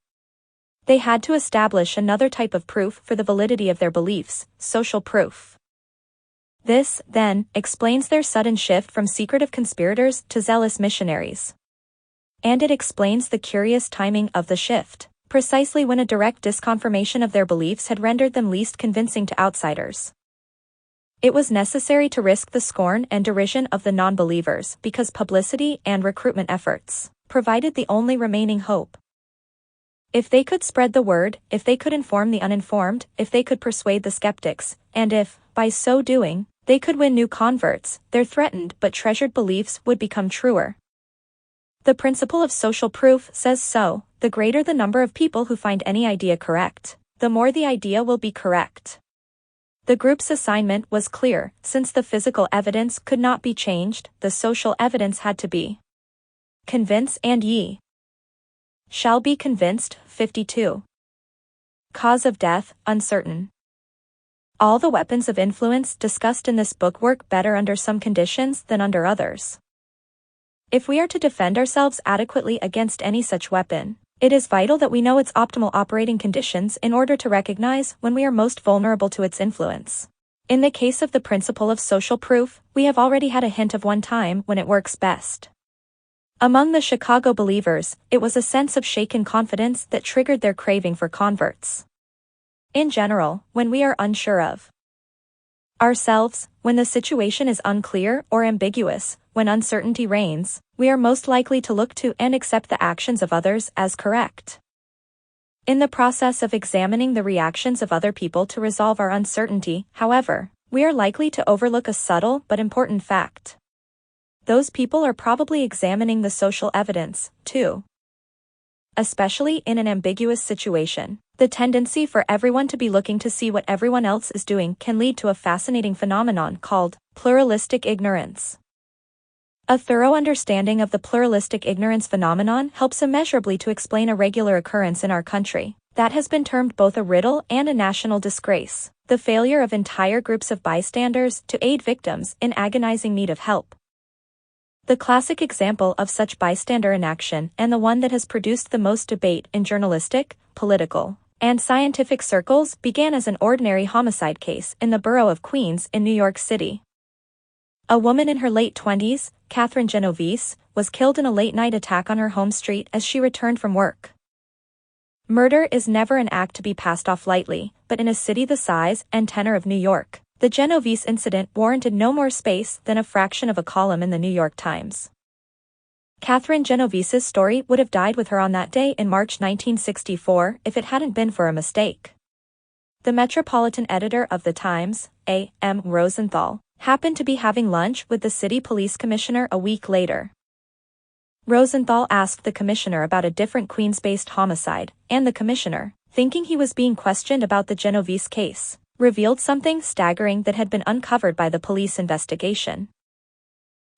Speaker 1: They had to establish another type of proof for the validity of their beliefs, social proof. This, then, explains their sudden shift from secretive conspirators to zealous missionaries. And it explains the curious timing of the shift, precisely when a direct disconfirmation of their beliefs had rendered them least convincing to outsiders. It was necessary to risk the scorn and derision of the non-believers because publicity and recruitment efforts provided the only remaining hope. If they could spread the word, if they could inform the uninformed, if they could persuade the skeptics, and if, by so doing, they could win new converts, their threatened but treasured beliefs would become truer. The principle of social proof says so: the greater the number of people who find any idea correct, the more the idea will be correct. The group's assignment was clear: since the physical evidence could not be changed, the social evidence had to be. Convince and ye shall be convinced. 52. Cause of death, uncertain. All the weapons of influence discussed in this book work better under some conditions than under others. If we are to defend ourselves adequately against any such weapon, it is vital that we know its optimal operating conditions in order to recognize when we are most vulnerable to its influence. In the case of the principle of social proof, we have already had a hint of one time when it works best. Among the Chicago believers, it was a sense of shaken confidence that triggered their craving for converts. In general, when we are unsure of ourselves, when the situation is unclear or ambiguous, when uncertainty reigns, we are most likely to look to and accept the actions of others as correct. In the process of examining the reactions of other people to resolve our uncertainty, however, we are likely to overlook a subtle but important fact. Those people are probably examining the social evidence, too. Especially in an ambiguous situation, the tendency for everyone to be looking to see what everyone else is doing can lead to a fascinating phenomenon called pluralistic ignorance. A thorough understanding of the pluralistic ignorance phenomenon helps immeasurably to explain a regular occurrence in our country that has been termed both a riddle and a national disgrace: the failure of entire groups of bystanders to aid victims in agonizing need of help. The classic example of such bystander inaction, and the one that has produced the most debate in journalistic, political, and scientific circles, began as an ordinary homicide case in the borough of Queens in New York City. A woman in her late 20s, Catherine Genovese, was killed in a late-night attack on her home street as she returned from work. Murder is never an act to be passed off lightly, but in a city the size and tenor of New York, the Genovese incident warranted no more space than a fraction of a column in the New York Times. Catherine Genovese's story would have died with her on that day in March 1964 if it hadn't been for a mistake. The metropolitan editor of the Times, A. M. Rosenthal, happened to be having lunch with the city police commissioner a week later. Rosenthal asked the commissioner about a different Queens-based homicide, and the commissioner, thinking he was being questioned about the Genovese case, revealed something staggering that had been uncovered by the police investigation.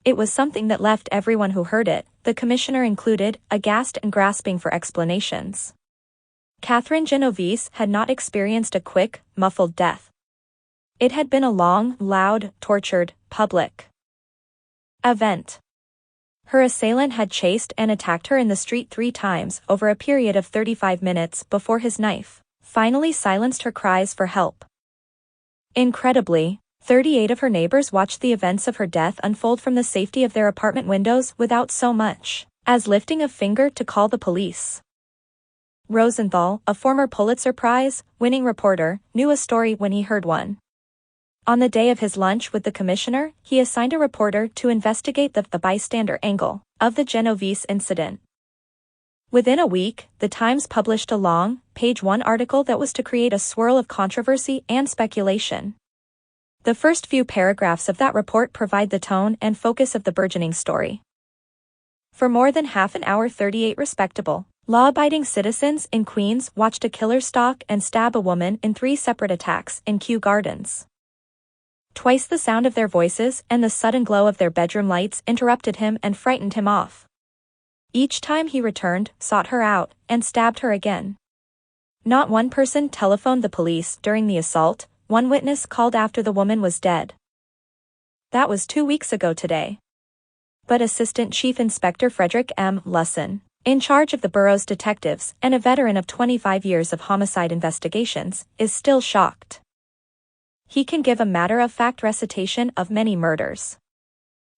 Speaker 1: It was something that left everyone who heard it, the commissioner included, aghast and grasping for explanations. Catherine Genovese had not experienced a quick, muffled death. It had been a long, loud, tortured, public event. Her assailant had chased and attacked her in the street 3 times over a period of 35 minutes before his knife finally silenced her cries for help. Incredibly, 38 of her neighbors watched the events of her death unfold from the safety of their apartment windows without so much as lifting a finger to call the police. Rosenthal, a former Pulitzer Prize-winning reporter, knew a story when he heard one. On the day of his lunch with the commissioner, he assigned a reporter to investigate the bystander angle of the Genovese incident. Within a week, the Times published a long, page-1 article that was to create a swirl of controversy and speculation. The first few paragraphs of that report provide the tone and focus of the burgeoning story. For more than half an hour, 38 respectable, law-abiding citizens in Queens watched a killer stalk and stab a woman in 3 separate attacks in Kew Gardens. Twice the sound of their voices and the sudden glow of their bedroom lights interrupted him and frightened him off. Each time he returned, sought her out, and stabbed her again. Not one person telephoned the police during the assault. One witness called after the woman was dead. That was 2 weeks ago today. But Assistant Chief Inspector Frederick M. Lusson, in charge of the borough's detectives and a veteran of 25 years of homicide investigations, is still shocked. He can give a matter-of-fact recitation of many murders.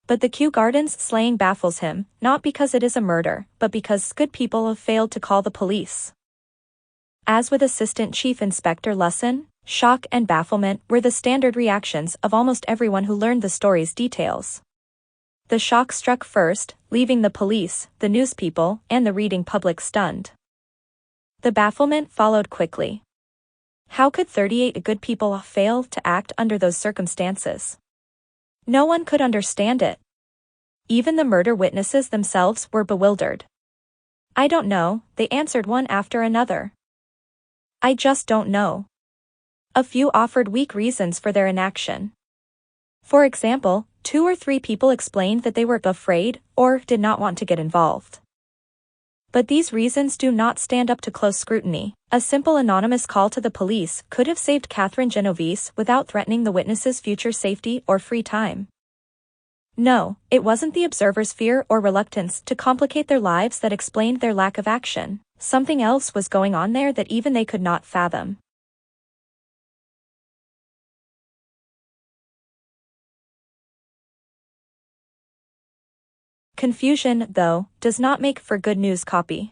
Speaker 1: But the Kew Gardens slaying baffles him, not because it is a murder, but because good people have failed to call the police. As with Assistant Chief Inspector Lusson, shock and bafflement were the standard reactions of almost everyone who learned the story's details. The shock struck first, leaving the police, the newspeople, and the reading public stunned. The bafflement followed quickly. How could 38 good people fail to act under those circumstances? No one could understand it. Even the murder witnesses themselves were bewildered. I don't know, they answered one after another. I just don't know. A few offered weak reasons for their inaction. For example, 2 or 3 people explained that they were afraid or did not want to get involved. But these reasons do not stand up to close scrutiny. A simple anonymous call to the police could have saved Catherine Genovese without threatening the witness's future safety or free time. No, it wasn't the observer's fear or reluctance to complicate their lives that explained their lack of action. Something else was going on there that even they could not fathom. Confusion, though, does not make for good news copy.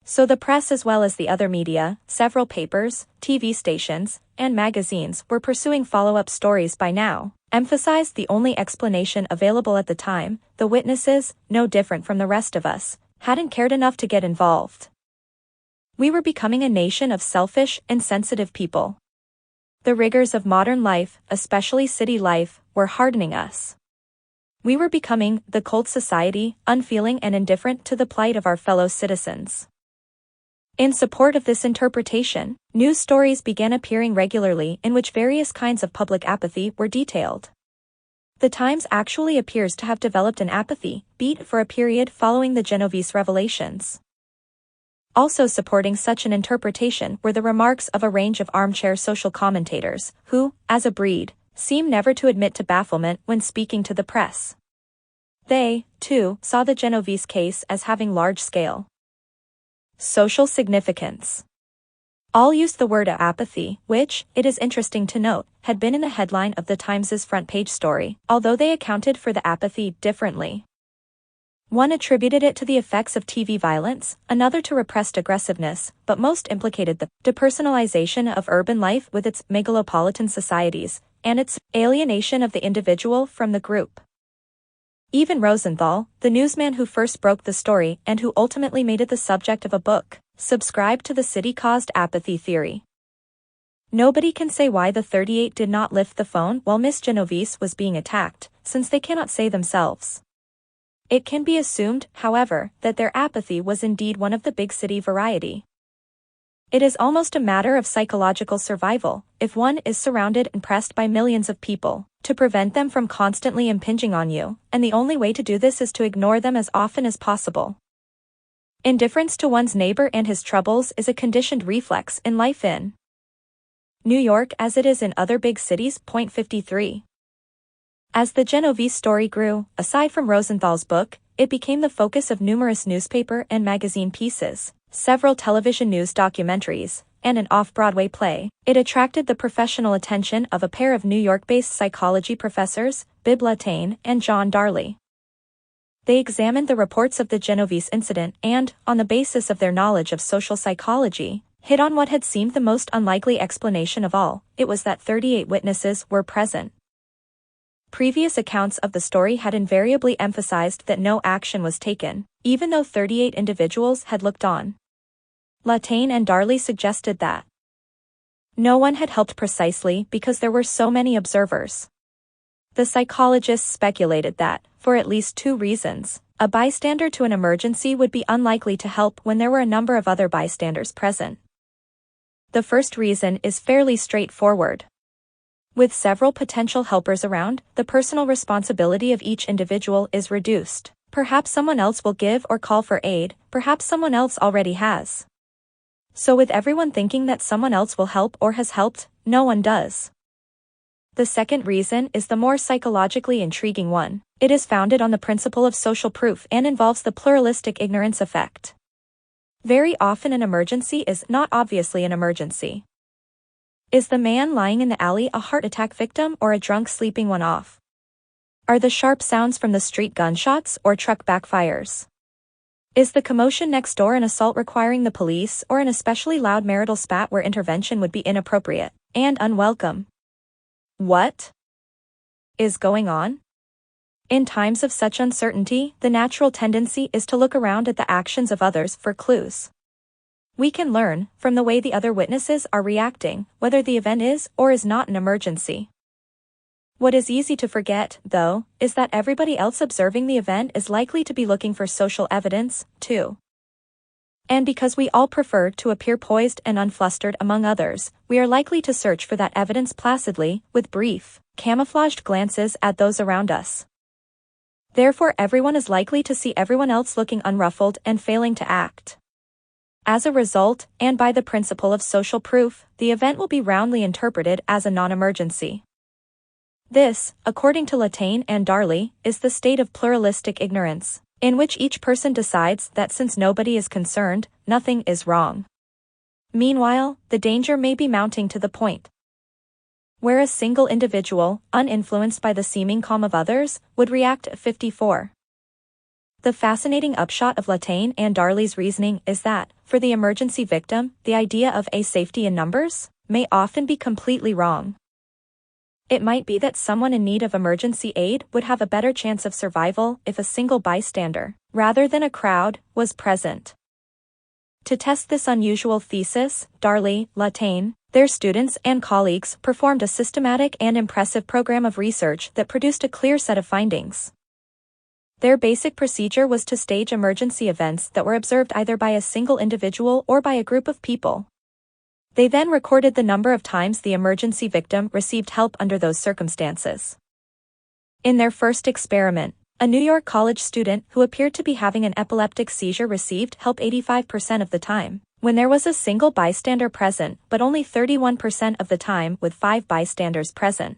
Speaker 1: So the press, as well as the other media, several papers, TV stations, and magazines were pursuing follow-up stories by now, emphasized the only explanation available at the time: the witnesses, no different from the rest of us, hadn't cared enough to get involved. We were becoming a nation of selfish, insensitive people. The rigors of modern life, especially city life, were hardening us. We were becoming the cold society, unfeeling and indifferent to the plight of our fellow citizens. In support of this interpretation, news stories began appearing regularly in which various kinds of public apathy were detailed. The Times actually appears to have developed an apathy beat for a period following the Genovese revelations. Also supporting such an interpretation were the remarks of a range of armchair social commentators, who, as a breed, seem never to admit to bafflement when speaking to the press. They, too, saw the Genovese case as having large-scale social significance. All used the word apathy, which, it is interesting to note, had been in the headline of the Times's front-page story, although they accounted for the apathy differently. One attributed it to the effects of TV violence, another to repressed aggressiveness, but most implicated the depersonalization of urban life with its megalopolitan societies, and its alienation of the individual from the group. Even Rosenthal, the newsman who first broke the story and who ultimately made it the subject of a book, subscribed to the city-caused apathy theory. Nobody can say why the 38 did not lift the phone while Miss Genovese was being attacked, since they cannot say themselves. It can be assumed, however, that their apathy was indeed one of the big city variety. It is almost a matter of psychological survival, if one is surrounded and pressed by millions of people, to prevent them from constantly impinging on you, and the only way to do this is to ignore them as often as possible. Indifference to one's neighbor and his troubles is a conditioned reflex in life in New York as it is in other big cities. Point 53. As the Genovese story grew, aside from Rosenthal's book, it became the focus of numerous newspaper and magazine pieces, several television news documentaries, and an off-Broadway play. It attracted the professional attention of a pair of New York-based psychology professors, Bibb Latané and John Darley. They examined the reports of the Genovese incident and, on the basis of their knowledge of social psychology, hit on what had seemed the most unlikely explanation of all: it was that 38 witnesses were present. Previous accounts of the story had invariably emphasized that no action was taken, even though 38 individuals had looked on. Latané and Darley suggested that no one had helped precisely because there were so many observers. The psychologists speculated that, for at least two reasons, a bystander to an emergency would be unlikely to help when there were a number of other bystanders present. The first reason is fairly straightforward. With several potential helpers around, the personal responsibility of each individual is reduced. Perhaps someone else will give or call for aid, perhaps someone else already has. So with everyone thinking that someone else will help or has helped, no one does. The second reason is the more psychologically intriguing one. It is founded on the principle of social proof and involves the pluralistic ignorance effect. Very often an emergency is not obviously an emergency. Is the man lying in the alley a heart attack victim or a drunk sleeping one off? Are the sharp sounds from the street gunshots or truck backfires? Is the commotion next door an assault requiring the police or an especially loud marital spat where intervention would be inappropriate and unwelcome? What is going on? In times of such uncertainty, the natural tendency is to look around at the actions of others for clues. We can learn, from the way the other witnesses are reacting, whether the event is or is not an emergency. What is easy to forget, though, is that everybody else observing the event is likely to be looking for social evidence, too. And because we all prefer to appear poised and unflustered among others, we are likely to search for that evidence placidly, with brief, camouflaged glances at those around us. Therefore everyone is likely to see everyone else looking unruffled and failing to act. As a result, and by the principle of social proof, the event will be roundly interpreted as a non-emergency. This, according to Latane and Darley, is the state of pluralistic ignorance, in which each person decides that since nobody is concerned, nothing is wrong. Meanwhile, the danger may be mounting to the point where a single individual, uninfluenced by the seeming calm of others, would react. 54. The fascinating upshot of Latane and Darley's reasoning is that, for the emergency victim, the idea of a safety in numbers may often be completely wrong. It might be that someone in need of emergency aid would have a better chance of survival if a single bystander, rather than a crowd, was present. To test this unusual thesis, Darley, Latane, their students and colleagues performed a systematic and impressive program of research that produced a clear set of findings. Their basic procedure was to stage emergency events that were observed either by a single individual or by a group of people. They then recorded the number of times the emergency victim received help under those circumstances. In their first experiment, a New York college student who appeared to be having an epileptic seizure received help 85% of the time, when there was a single bystander present, but only 31% of the time with 5 bystanders present.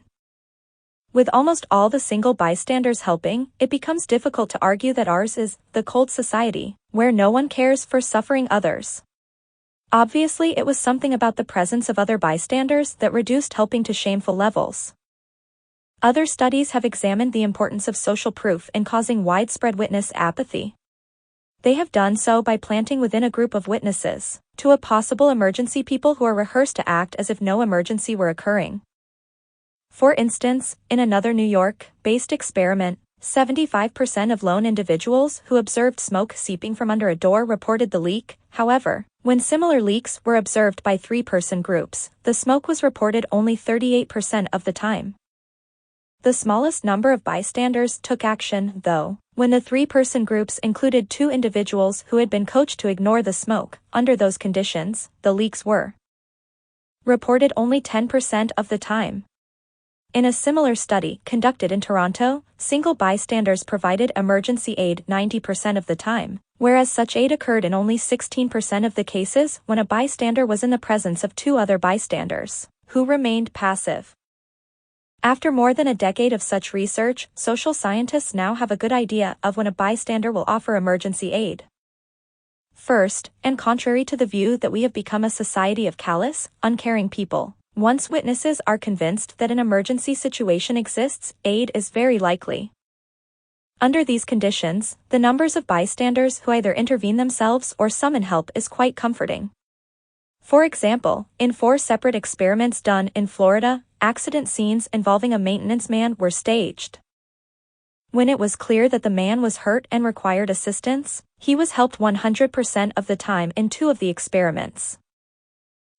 Speaker 1: With almost all the single bystanders helping, it becomes difficult to argue that ours is the cold society, where no one cares for suffering others. Obviously, it was something about the presence of other bystanders that reduced helping to shameful levels. Other studies have examined the importance of social proof in causing widespread witness apathy. They have done so by planting within a group of witnesses, to a possible emergency, people who are rehearsed to act as if no emergency were occurring. For instance, in another New York-based experiment, 75% of lone individuals who observed smoke seeping from under a door reported the leak. However, when similar leaks were observed by 3-person groups, the smoke was reported only 38% of the time. The smallest number of bystanders took action, though, when the 3-person groups included 2 individuals who had been coached to ignore the smoke. Under those conditions, the leaks were reported only 10% of the time. In a similar study conducted in Toronto, single bystanders provided emergency aid 90% of the time, whereas such aid occurred in only 16% of the cases when a bystander was in the presence of 2 other bystanders, who remained passive. After more than a decade of such research, social scientists now have a good idea of when a bystander will offer emergency aid. First, and contrary to the view that we have become a society of callous, uncaring people, once witnesses are convinced that an emergency situation exists, aid is very likely. Under these conditions, the numbers of bystanders who either intervene themselves or summon help is quite comforting. For example, in 4 separate experiments done in Florida, accident scenes involving a maintenance man were staged. When it was clear that the man was hurt and required assistance, he was helped 100% of the time in 2 of the experiments.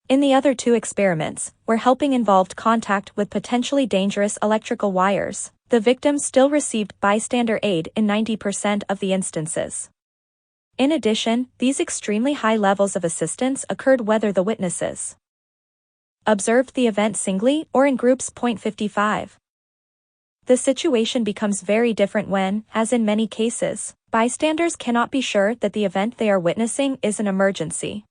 Speaker 1: In the other 2 experiments, where helping involved contact with potentially dangerous electrical wires, the victims still received bystander aid in 90% of the instances. In addition, these extremely high levels of assistance occurred whether the witnesses observed the event singly or in groups. 55. The situation becomes very different when, as in many cases, bystanders cannot be sure that the event they are witnessing is an emergency.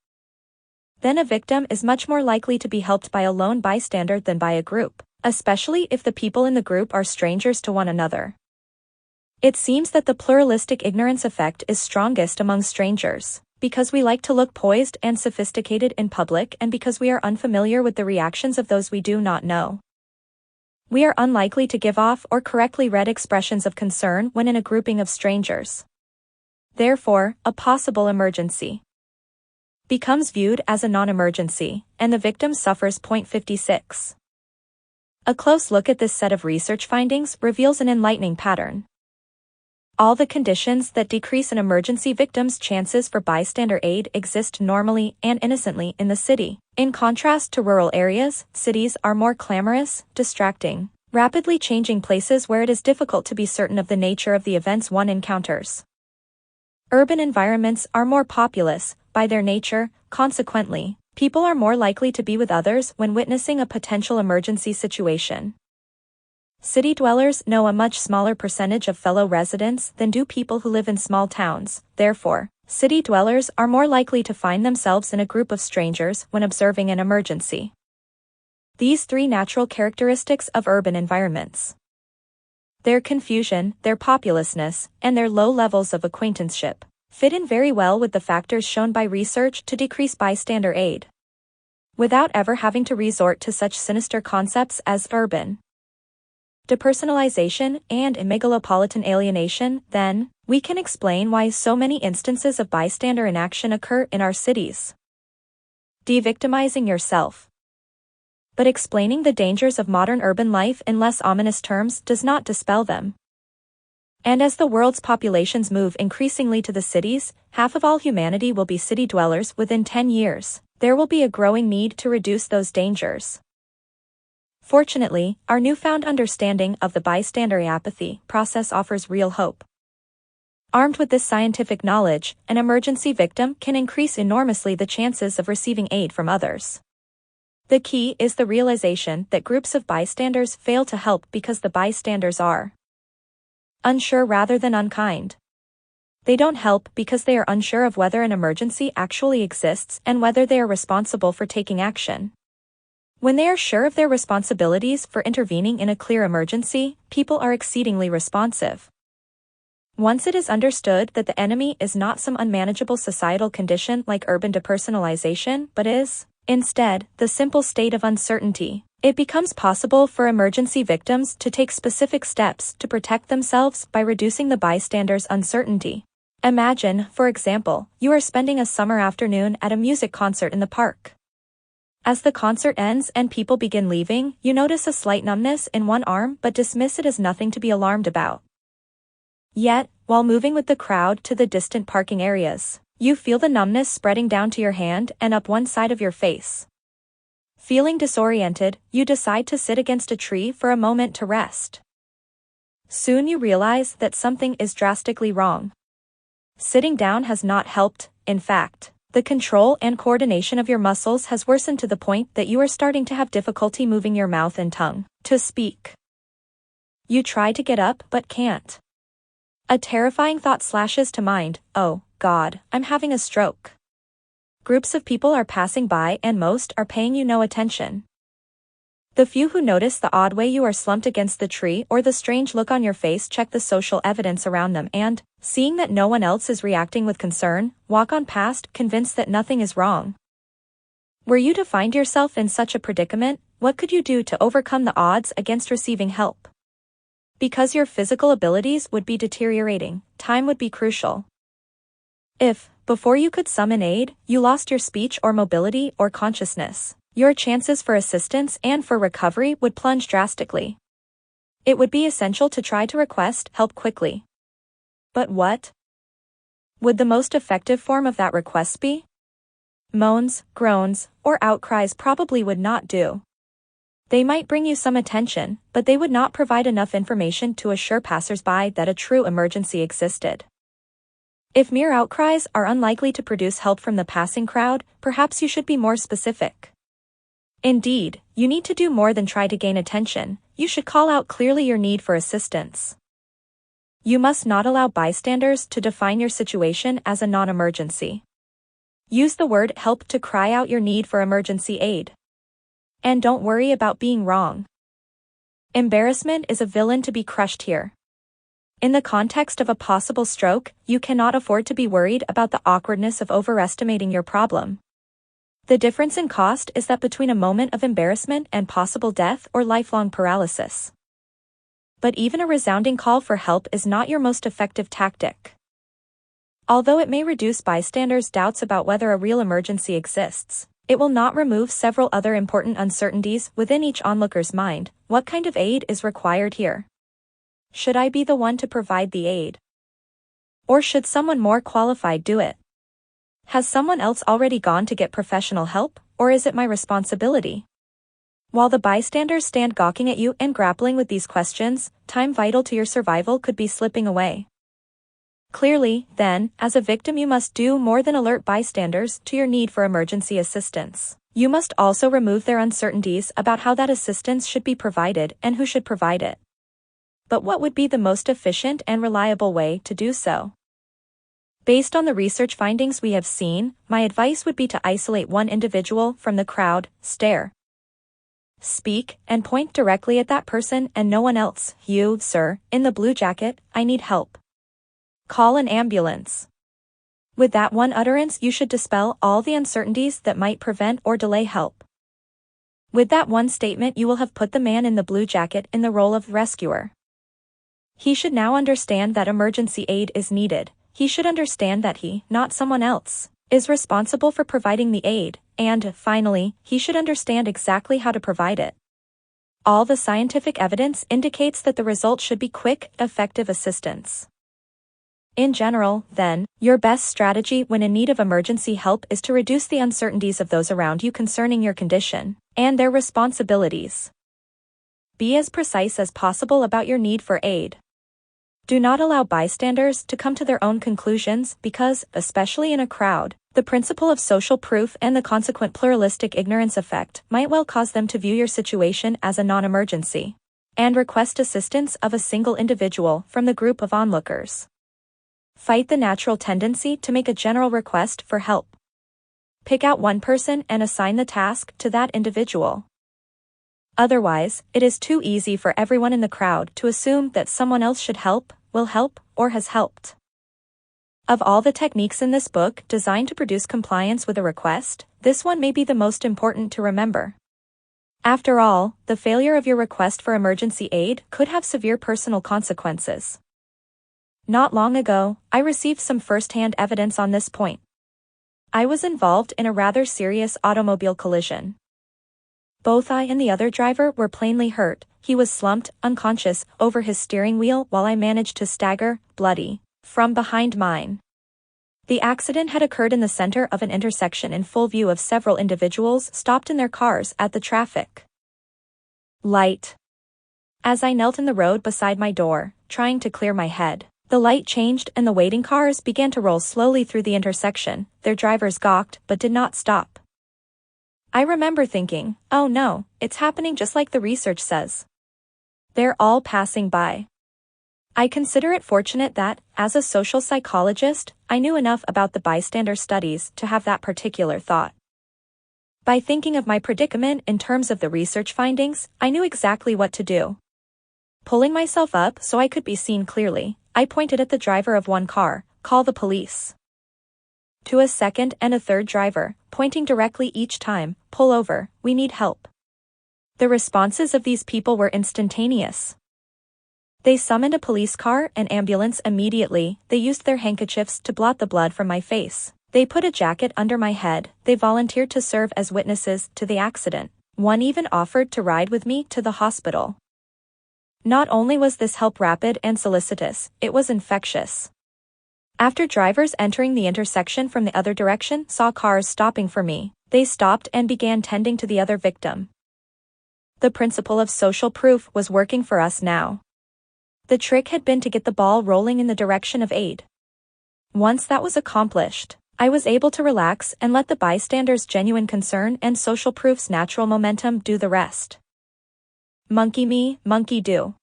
Speaker 1: Then a victim is much more likely to be helped by a lone bystander than by a group, especially if the people in the group are strangers to one another. It seems that the pluralistic ignorance effect is strongest among strangers, because we like to look poised and sophisticated in public and because we are unfamiliar with the reactions of those we do not know. We are unlikely to give off or correctly read expressions of concern when in a grouping of strangers. Therefore, a possible emergency becomes viewed as a non-emergency, and the victim suffers. 56. A close look at this set of research findings reveals an enlightening pattern. All the conditions that decrease an emergency victim's chances for bystander aid exist normally and innocently in the city. In contrast to rural areas, cities are more clamorous, distracting, rapidly changing places where it is difficult to be certain of the nature of the events one encounters. Urban environments are more populous, by their nature. Consequently, people are more likely to be with others when witnessing a potential emergency situation. City dwellers know a much smaller percentage of fellow residents than do people who live in small towns. Therefore, city dwellers are more likely to find themselves in a group of strangers when observing an emergency. These three natural characteristics of urban environments. Their confusion, their populousness, and their low levels of acquaintanceship fit in very well with the factors shown by research to decrease bystander aid. Without ever having to resort to such sinister concepts as urban depersonalization and megalopolitan alienation, then, we can explain why so many instances of bystander inaction occur in our cities. De-victimizing yourself. But explaining the dangers of modern urban life in less ominous terms does not dispel them. And as the world's populations move increasingly to the cities, half of all humanity will be city dwellers within 10 years. There will be a growing need to reduce those dangers. Fortunately, our newfound understanding of the bystander apathy process offers real hope. Armed with this scientific knowledge, an emergency victim can increase enormously the chances of receiving aid from others. The key is the realization that groups of bystanders fail to help because the bystanders are unsure rather than unkind. They don't help because they are unsure of whether an emergency actually exists and whether they are responsible for taking action. When they are sure of their responsibilities for intervening in a clear emergency, people are exceedingly responsive. Once it is understood that the enemy is not some unmanageable societal condition like urban depersonalization, but is, instead, the simple state of uncertainty, it becomes possible for emergency victims to take specific steps to protect themselves by reducing the bystanders' uncertainty. Imagine, for example, you are spending a summer afternoon at a music concert in the park. As the concert ends and people begin leaving, you notice a slight numbness in one arm but dismiss it as nothing to be alarmed about. Yet, while moving with the crowd to the distant parking areas, you feel the numbness spreading down to your hand and up one side of your face. Feeling disoriented, you decide to sit against a tree for a moment to rest. Soon you realize that something is drastically wrong. Sitting down has not helped. In fact, the control and coordination of your muscles has worsened to the point that you are starting to have difficulty moving your mouth and tongue to speak. You try to get up but can't. A terrifying thought slashes to mind, oh, God, I'm having a stroke. Groups of people are passing by and most are paying you no attention. The few who notice the odd way you are slumped against the tree or the strange look on your face check the social evidence around them and, seeing that no one else is reacting with concern, walk on past, convinced that nothing is wrong. Were you to find yourself in such a predicament, what could you do to overcome the odds against receiving help? Because your physical abilities would be deteriorating, time would be crucial. If, before you could summon aid, you lost your speech or mobility or consciousness, your chances for assistance and for recovery would plunge drastically. It would be essential to try to request help quickly. But what would the most effective form of that request be? Moans, groans, or outcries probably would not do. They might bring you some attention, but they would not provide enough information to assure passers-by that a true emergency existed. If mere outcries are unlikely to produce help from the passing crowd, perhaps you should be more specific. Indeed, you need to do more than try to gain attention. You should call out clearly your need for assistance. You must not allow bystanders to define your situation as a non-emergency. Use the word help to cry out your need for emergency aid. And don't worry about being wrong. Embarrassment is a villain to be crushed here. In the context of a possible stroke, you cannot afford to be worried about the awkwardness of overestimating your problem. The difference in cost is that between a moment of embarrassment and possible death or lifelong paralysis. But even a resounding call for help is not your most effective tactic. Although it may reduce bystanders' doubts about whether a real emergency exists, it will not remove several other important uncertainties within each onlooker's mind. What kind of aid is required here? Should I be the one to provide the aid? Or should someone more qualified do it? Has someone else already gone to get professional help, or is it my responsibility? While the bystanders stand gawking at you and grappling with these questions, time vital to your survival could be slipping away. Clearly, then, as a victim you must do more than alert bystanders to your need for emergency assistance. You must also remove their uncertainties about how that assistance should be provided and who should provide it. But what would be the most efficient and reliable way to do so? Based on the research findings we have seen, my advice would be to isolate one individual from the crowd, stare Speak and point directly at that person and no one else. You, sir, in the blue jacket, I need help. Call an ambulance. With that one utterance, you should dispel all the uncertainties that might prevent or delay help. With that one statement, you will have put the man in the blue jacket in the role of rescuer. He should now understand that emergency aid is needed. He should understand that he, not someone else, is responsible for providing the aid, and, finally, he should understand exactly how to provide it. All the scientific evidence indicates that the result should be quick, effective assistance. In general, then, your best strategy when in need of emergency help is to reduce the uncertainties of those around you concerning your condition and their responsibilities. Be as precise as possible about your need for aid. Do not allow bystanders to come to their own conclusions because, especially in a crowd, the principle of social proof and the consequent pluralistic ignorance effect might well cause them to view your situation as a non-emergency and request assistance of a single individual from the group of onlookers. Fight the natural tendency to make a general request for help. Pick out one person and assign the task to that individual. Otherwise, it is too easy for everyone in the crowd to assume that someone else should help, will help, or has helped. Of all the techniques in this book designed to produce compliance with a request, this one may be the most important to remember. After all, the failure of your request for emergency aid could have severe personal consequences. Not long ago, I received some first-hand evidence on this point. I was involved in a rather serious automobile collision. Both I and the other driver were plainly hurt. He was slumped, unconscious, over his steering wheel while I managed to stagger, bloody, from behind mine. The accident had occurred in the center of an intersection in full view of several individuals stopped in their cars at the traffic light. As I knelt in the road beside my door, trying to clear my head, the light changed and the waiting cars began to roll slowly through the intersection. Their drivers gawked but did not stop. I remember thinking, oh no, it's happening just like the research says. They're all passing by. I consider it fortunate that, as a social psychologist, I knew enough about the bystander studies to have that particular thought. By thinking of my predicament in terms of the research findings, I knew exactly what to do. Pulling myself up so I could be seen clearly, I pointed at the driver of one car, call the police. To a second and a third driver, pointing directly each time, pull over, we need help. The responses of these people were instantaneous. They summoned a police car and ambulance immediately. They used their handkerchiefs to blot the blood from my face. They put a jacket under my head. They volunteered to serve as witnesses to the accident. One even offered to ride with me to the hospital. Not only was this help rapid and solicitous, it was infectious. After drivers entering the intersection from the other direction saw cars stopping for me, they stopped and began tending to the other victim. The principle of social proof was working for us now. The trick had been to get the ball rolling in the direction of aid. Once that was accomplished, I was able to relax and let the bystanders' genuine concern and social proof's natural momentum do the rest. Monkey me, monkey do.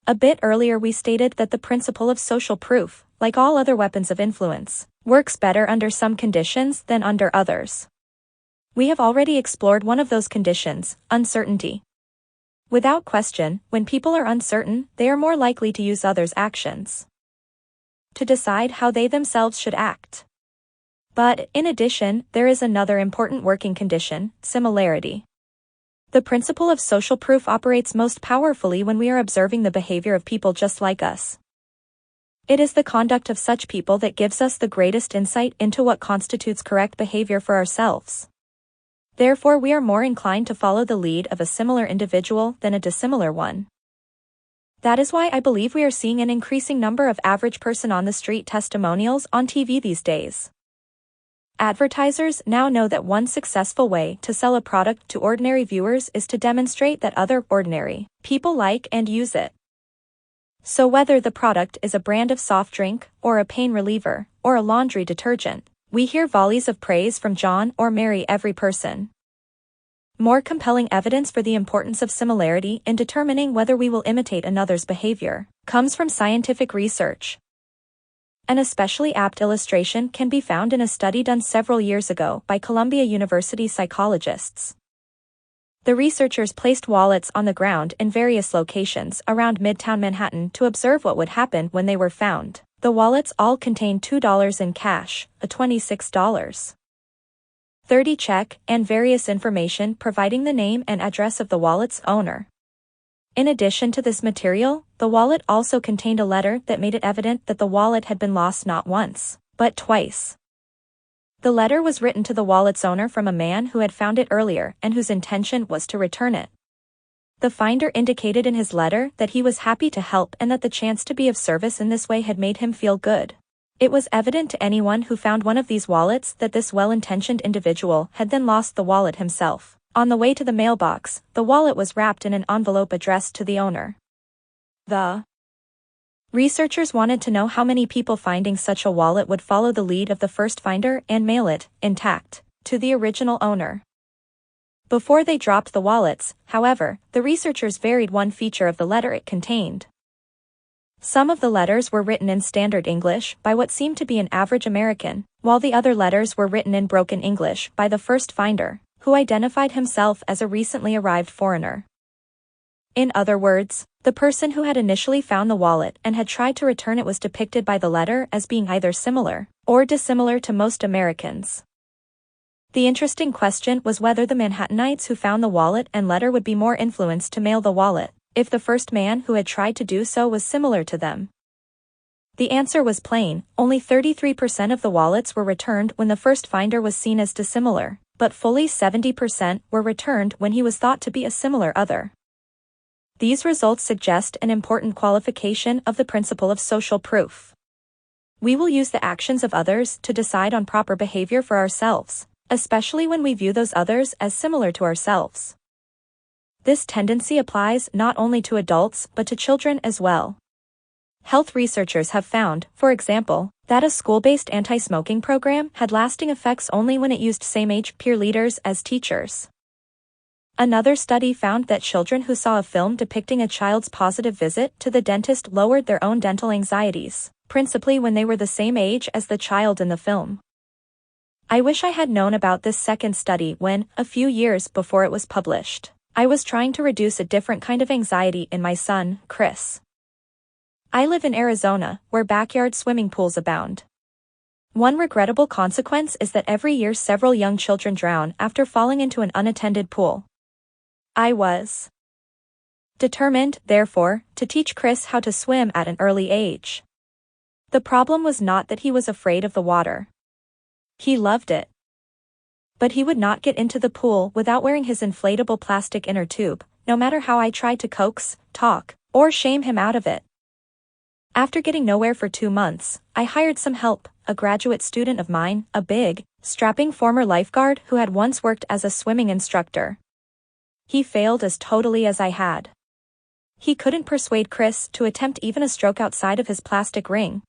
Speaker 1: A bit earlier we stated that the principle of social proof, like all other weapons of influence, works better under some conditions than under others. We have already explored one of those conditions, uncertainty. Without question, when people are uncertain, they are more likely to use others' actions to decide how they themselves should act. But, in addition, there is another important working condition, similarity. The principle of social proof operates most powerfully when we are observing the behavior of people just like us. It is the conduct of such people that gives us the greatest insight into what constitutes correct behavior for ourselves. Therefore, we are more inclined to follow the lead of a similar individual than a dissimilar one. That is why I believe we are seeing an increasing number of average person on the street testimonials on TV these days. Advertisers now know that one successful way to sell a product to ordinary viewers is to demonstrate that other ordinary people like and use it. So whether the product is a brand of soft drink, or a pain reliever, or a laundry detergent, we hear volleys of praise from John or Mary every person. More compelling evidence for the importance of similarity in determining whether we will imitate another's behavior comes from scientific research. An especially apt illustration can be found in a study done several years ago by Columbia University psychologists. The researchers placed wallets on the ground in various locations around Midtown Manhattan to observe what would happen when they were found. The wallets all contained $2 in cash, a $26.30 check, and various information providing the name and address of the wallet's owner. In addition to this material, the wallet also contained a letter that made it evident that the wallet had been lost not once, but twice. The letter was written to the wallet's owner from a man who had found it earlier and whose intention was to return it. The finder indicated in his letter that he was happy to help and that the chance to be of service in this way had made him feel good. It was evident to anyone who found one of these wallets that this well-intentioned individual had then lost the wallet himself. On the way to the mailbox, the wallet was wrapped in an envelope addressed to the owner. The researchers wanted to know how many people finding such a wallet would follow the lead of the first finder and mail it, intact, to the original owner. Before they dropped the wallets, however, the researchers varied one feature of the letter it contained. Some of the letters were written in Standard English by what seemed to be an average American, while the other letters were written in broken English by the first finder, who identified himself as a recently arrived foreigner. In other words, the person who had initially found the wallet and had tried to return it was depicted by the letter as being either similar or dissimilar to most Americans. The interesting question was whether the Manhattanites who found the wallet and letter would be more influenced to mail the wallet if the first man who had tried to do so was similar to them. The answer was plain: only 33% of the wallets were returned when the first finder was seen as dissimilar, but fully 70% were returned when he was thought to be a similar other. These results suggest an important qualification of the principle of social proof. We will use the actions of others to decide on proper behavior for ourselves, especially when we view those others as similar to ourselves. This tendency applies not only to adults but to children as well. Health researchers have found, for example, that a school-based anti-smoking program had lasting effects only when it used same-age peer leaders as teachers. Another study found that children who saw a film depicting a child's positive visit to the dentist lowered their own dental anxieties, principally when they were the same age as the child in the film. I wish I had known about this second study when, a few years before it was published, I was trying to reduce a different kind of anxiety in my son, Chris. I live in Arizona, where backyard swimming pools abound. One regrettable consequence is that every year several young children drown after falling into an unattended pool. I was determined, therefore, to teach Chris how to swim at an early age. The problem was not that he was afraid of the water. He loved it. But he would not get into the pool without wearing his inflatable plastic inner tube, no matter how I tried to coax, talk, or shame him out of it. After getting nowhere for 2 months, I hired some help, a graduate student of mine, a big, strapping former lifeguard who had once worked as a swimming instructor. He failed as totally as I had. He couldn't persuade Chris to attempt even a stroke outside of his plastic ring.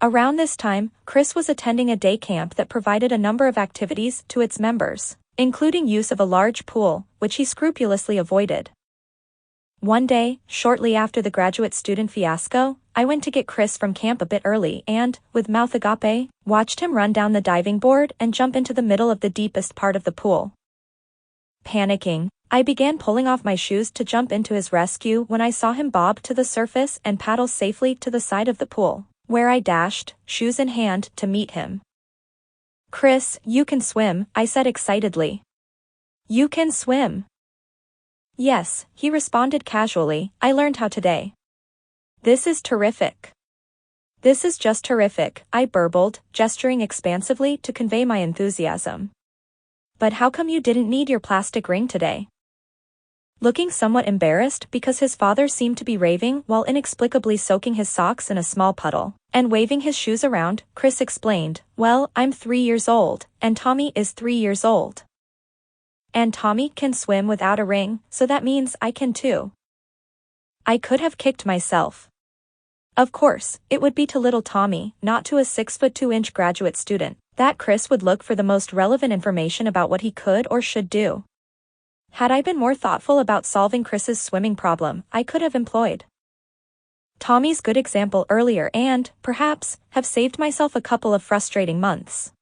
Speaker 1: Around this time, Chris was attending a day camp that provided a number of activities to its members, including use of a large pool, which he scrupulously avoided. One day, shortly after the graduate student fiasco, I went to get Chris from camp a bit early and, with mouth agape, watched him run down the diving board and jump into the middle of the deepest part of the pool. Panicking, I began pulling off my shoes to jump into his rescue when I saw him bob to the surface and paddle safely to the side of the pool, where I dashed, shoes in hand, to meet him. "Chris, you can swim," I said excitedly. "You can swim." "Yes," he responded casually, "I learned how today." "This is terrific." "This is just terrific," I burbled, gesturing expansively to convey my enthusiasm. "But how come you didn't need your plastic ring today?" Looking somewhat embarrassed because his father seemed to be raving while inexplicably soaking his socks in a small puddle, and waving his shoes around, Chris explained, "Well, I'm 3 years old, and Tommy is 3 years old. And Tommy can swim without a ring, so that means I can too." I could have kicked myself. Of course, it would be to little Tommy, not to a 6'2" graduate student, that Chris would look for the most relevant information about what he could or should do. Had I been more thoughtful about solving Chris's swimming problem, I could have employed Tommy's good example earlier and, perhaps, have saved myself a couple of frustrating months.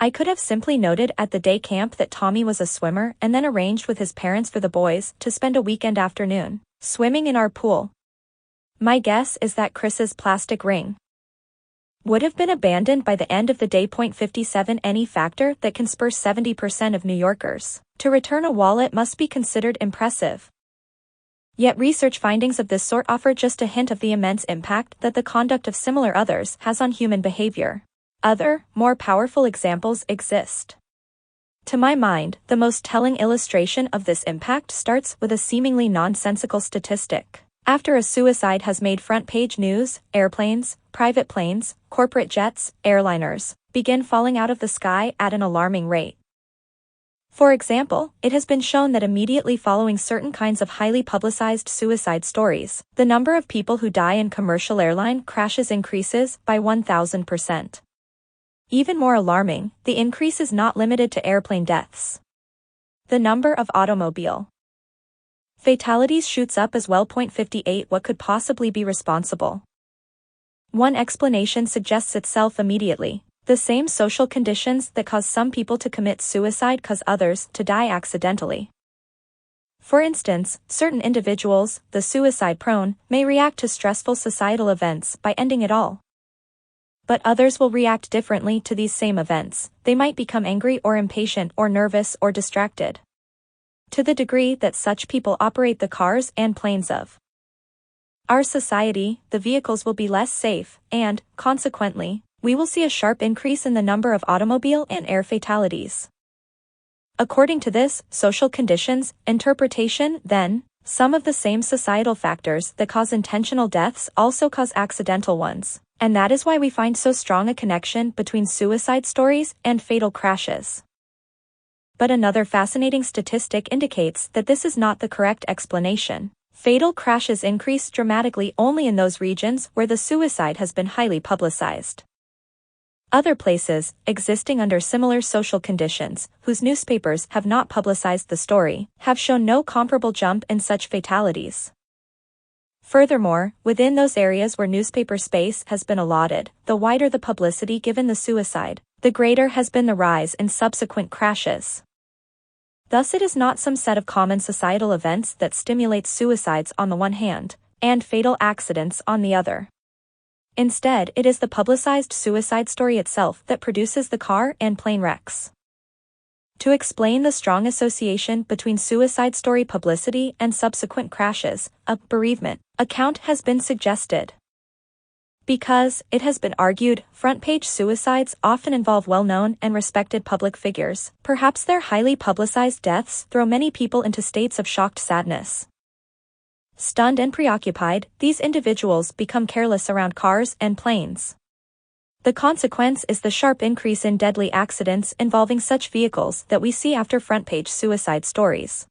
Speaker 1: I could have simply noted at the day camp that Tommy was a swimmer and then arranged with his parents for the boys to spend a weekend afternoon swimming in our pool. My guess is that Chris's plastic ring would have been abandoned by the end of the day. 57 Any factor that can spur 70% of New Yorkers to return a wallet must be considered impressive. Yet research findings of this sort offer just a hint of the immense impact that the conduct of similar others has on human behavior. Other, more powerful examples exist. To my mind, the most telling illustration of this impact starts with a seemingly nonsensical statistic. After a suicide has made front-page news, airplanes, private planes, corporate jets, airliners begin falling out of the sky at an alarming rate. For example, it has been shown that immediately following certain kinds of highly publicized suicide stories, the number of people who die in commercial airline crashes increases by 1,000%. Even more alarming, the increase is not limited to airplane deaths. The number of automobile fatalities shoots up as well. 58 What could possibly be responsible? One explanation suggests itself immediately. The same social conditions that cause some people to commit suicide cause others to die accidentally. For instance, certain individuals, the suicide-prone, may react to stressful societal events by ending it all. But others will react differently to these same events. They might become angry or impatient or nervous or distracted. To the degree that such people operate the cars and planes of our society, the vehicles will be less safe, and, consequently, we will see a sharp increase in the number of automobile and air fatalities. According to this social conditions interpretation, then, some of the same societal factors that cause intentional deaths also cause accidental ones, and that is why we find so strong a connection between suicide stories and fatal crashes. But another fascinating statistic indicates that this is not the correct explanation. Fatal crashes increase dramatically only in those regions where the suicide has been highly publicized. Other places, existing under similar social conditions, whose newspapers have not publicized the story, have shown no comparable jump in such fatalities. Furthermore, within those areas where newspaper space has been allotted, the wider the publicity given the suicide, the greater has been the rise in subsequent crashes. Thus it is not some set of common societal events that stimulates suicides on the one hand, and fatal accidents on the other. Instead, it is the publicized suicide story itself that produces the car and plane wrecks. To explain the strong association between suicide story publicity and subsequent crashes, a bereavement account has been suggested. Because, it has been argued, front-page suicides often involve well-known and respected public figures. Perhaps their highly publicized deaths throw many people into states of shocked sadness. Stunned and preoccupied, these individuals become careless around cars and planes. The consequence is the sharp increase in deadly accidents involving such vehicles that we see after front-page suicide stories.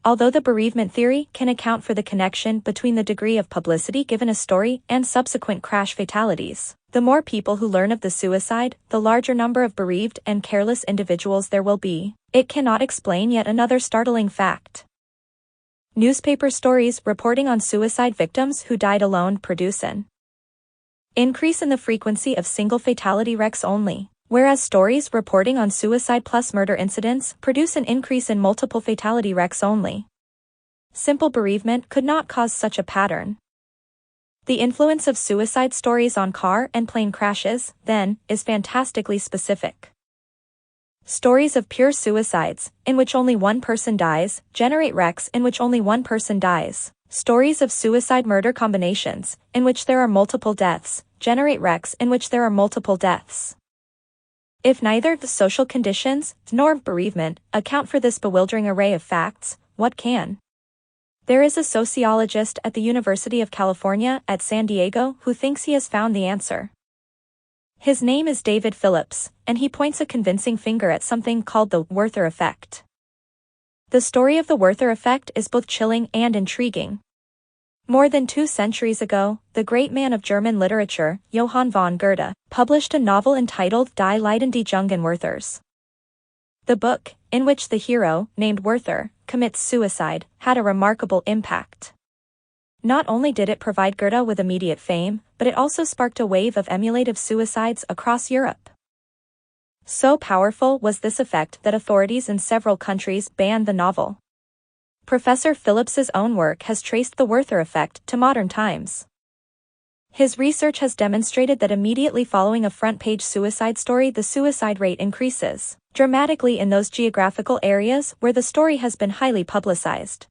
Speaker 1: Although the bereavement theory can account for the connection between the degree of publicity given a story and subsequent crash fatalities, the more people who learn of the suicide, the larger number of bereaved and careless individuals there will be. It cannot explain yet another startling fact. Newspaper stories reporting on suicide victims who died alone produce an increase in the frequency of single fatality wrecks only, whereas stories reporting on suicide plus murder incidents produce an increase in multiple fatality wrecks only. Simple bereavement could not cause such a pattern. The influence of suicide stories on car and plane crashes, then, is fantastically specific. Stories of pure suicides, in which only one person dies, generate wrecks in which only one person dies. Stories of suicide-murder combinations, in which there are multiple deaths, generate wrecks in which there are multiple deaths. If neither the social conditions, nor bereavement, account for this bewildering array of facts, what can? There is a sociologist at the University of California at San Diego who thinks he has found the answer. His name is David Phillips, and he points a convincing finger at something called the Werther effect. The story of the Werther effect is both chilling and intriguing. More than 2 centuries ago, the great man of German literature, Johann von Goethe, published a novel entitled Die Leidende Jungen Werthers. The book, in which the hero, named Werther, commits suicide, had a remarkable impact. Not only did it provide Goethe with immediate fame, but it also sparked a wave of emulative suicides across Europe. So powerful was this effect that authorities in several countries banned the novel. Professor Phillips's own work has traced the Werther effect to modern times. His research has demonstrated that immediately following a front-page suicide story, the suicide rate increases dramatically in those geographical areas where the story has been highly publicized.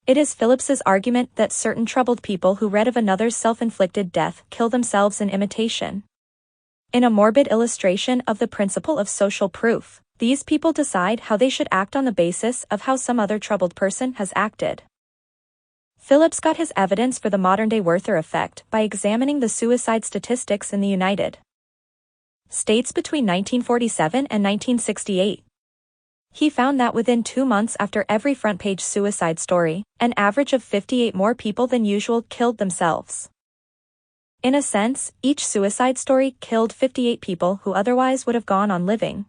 Speaker 1: It is Phillips's argument that certain troubled people who read of another's self-inflicted death kill themselves in imitation. In a morbid illustration of the principle of social proof, these people decide how they should act on the basis of how some other troubled person has acted. Phillips got his evidence for the modern-day Werther effect by examining the suicide statistics in the United States between 1947 and 1968. He found that within 2 months after every front-page suicide story, an average of 58 more people than usual killed themselves. In a sense, each suicide story killed 58 people who otherwise would have gone on living.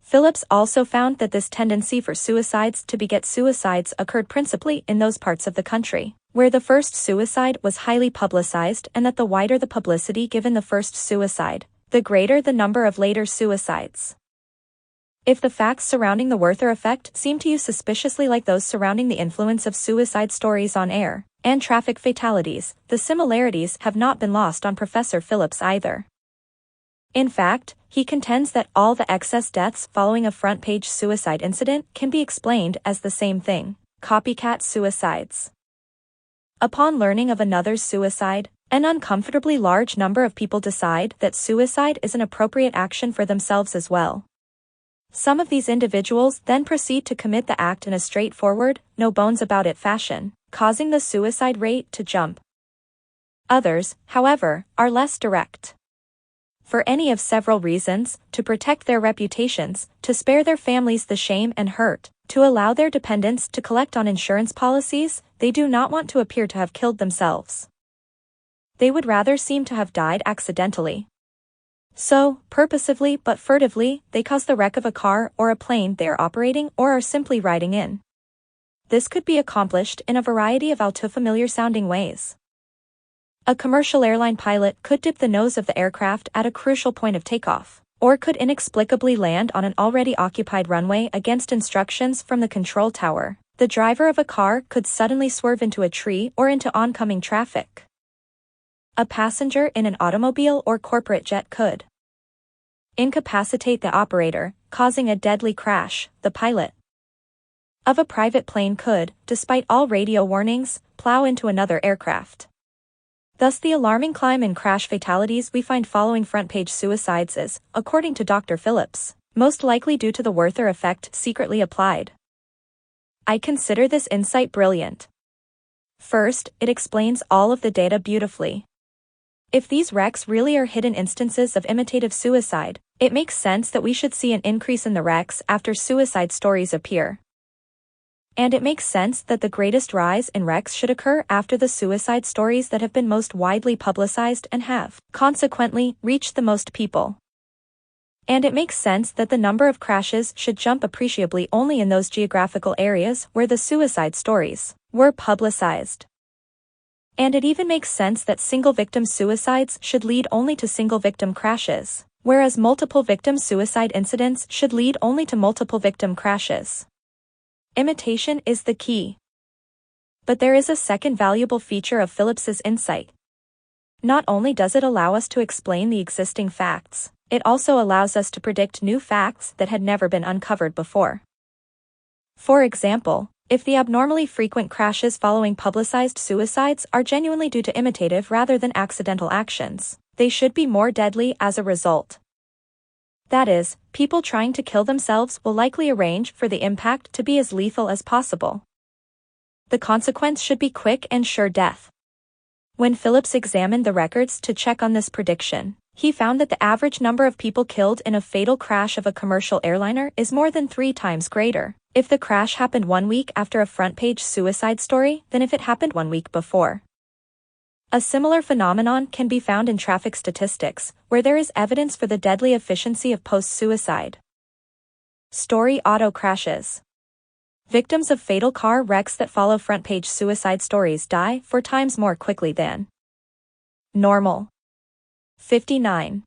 Speaker 1: Phillips also found that this tendency for suicides to beget suicides occurred principally in those parts of the country where the first suicide was highly publicized, and that the wider the publicity given the first suicide, the greater the number of later suicides. If the facts surrounding the Werther effect seem to you suspiciously like those surrounding the influence of suicide stories on air and traffic fatalities, the similarities have not been lost on Professor Phillips either. In fact, he contends that all the excess deaths following a front-page suicide incident can be explained as the same thing: copycat suicides. Upon learning of another's suicide, an uncomfortably large number of people decide that suicide is an appropriate action for themselves as well. Some of these individuals then proceed to commit the act in a straightforward, no-bones-about-it fashion, causing the suicide rate to jump. Others, however, are less direct. For any of several reasons: to protect their reputations, to spare their families the shame and hurt, to allow their dependents to collect on insurance policies, they do not want to appear to have killed themselves. They would rather seem to have died accidentally. So, purposively but furtively, they cause the wreck of a car or a plane they are operating or are simply riding in. This could be accomplished in a variety of all too familiar-sounding ways. A commercial airline pilot could dip the nose of the aircraft at a crucial point of takeoff, or could inexplicably land on an already occupied runway against instructions from the control tower. The driver of a car could suddenly swerve into a tree or into oncoming traffic. A passenger in an automobile or corporate jet could incapacitate the operator, causing a deadly crash. The pilot of a private plane could, despite all radio warnings, plow into another aircraft. Thus the alarming climb in crash fatalities we find following front-page suicides is, according to Dr. Phillips, most likely due to the Werther effect secretly applied. I consider this insight brilliant. First, it explains all of the data beautifully. If these wrecks really are hidden instances of imitative suicide, it makes sense that we should see an increase in the wrecks after suicide stories appear. And it makes sense that the greatest rise in wrecks should occur after the suicide stories that have been most widely publicized and have, consequently, reached the most people. And it makes sense that the number of crashes should jump appreciably only in those geographical areas where the suicide stories were publicized. And it even makes sense that single-victim suicides should lead only to single-victim crashes, whereas multiple-victim suicide incidents should lead only to multiple-victim crashes. Imitation is the key. But there is a second valuable feature of Phillips's insight. Not only does it allow us to explain the existing facts, it also allows us to predict new facts that had never been uncovered before. For example, if the abnormally frequent crashes following publicized suicides are genuinely due to imitative rather than accidental actions, they should be more deadly as a result. That is, people trying to kill themselves will likely arrange for the impact to be as lethal as possible. The consequence should be quick and sure death. When Phillips examined the records to check on this prediction, he found that the average number of people killed in a fatal crash of a commercial airliner is more than 3 times greater if the crash happened 1 week after a front-page suicide story than if it happened 1 week before. A similar phenomenon can be found in traffic statistics, where there is evidence for the deadly efficiency of post-suicide story auto crashes. Victims of fatal car wrecks that follow front-page suicide stories die 4 times more quickly than normal. 59.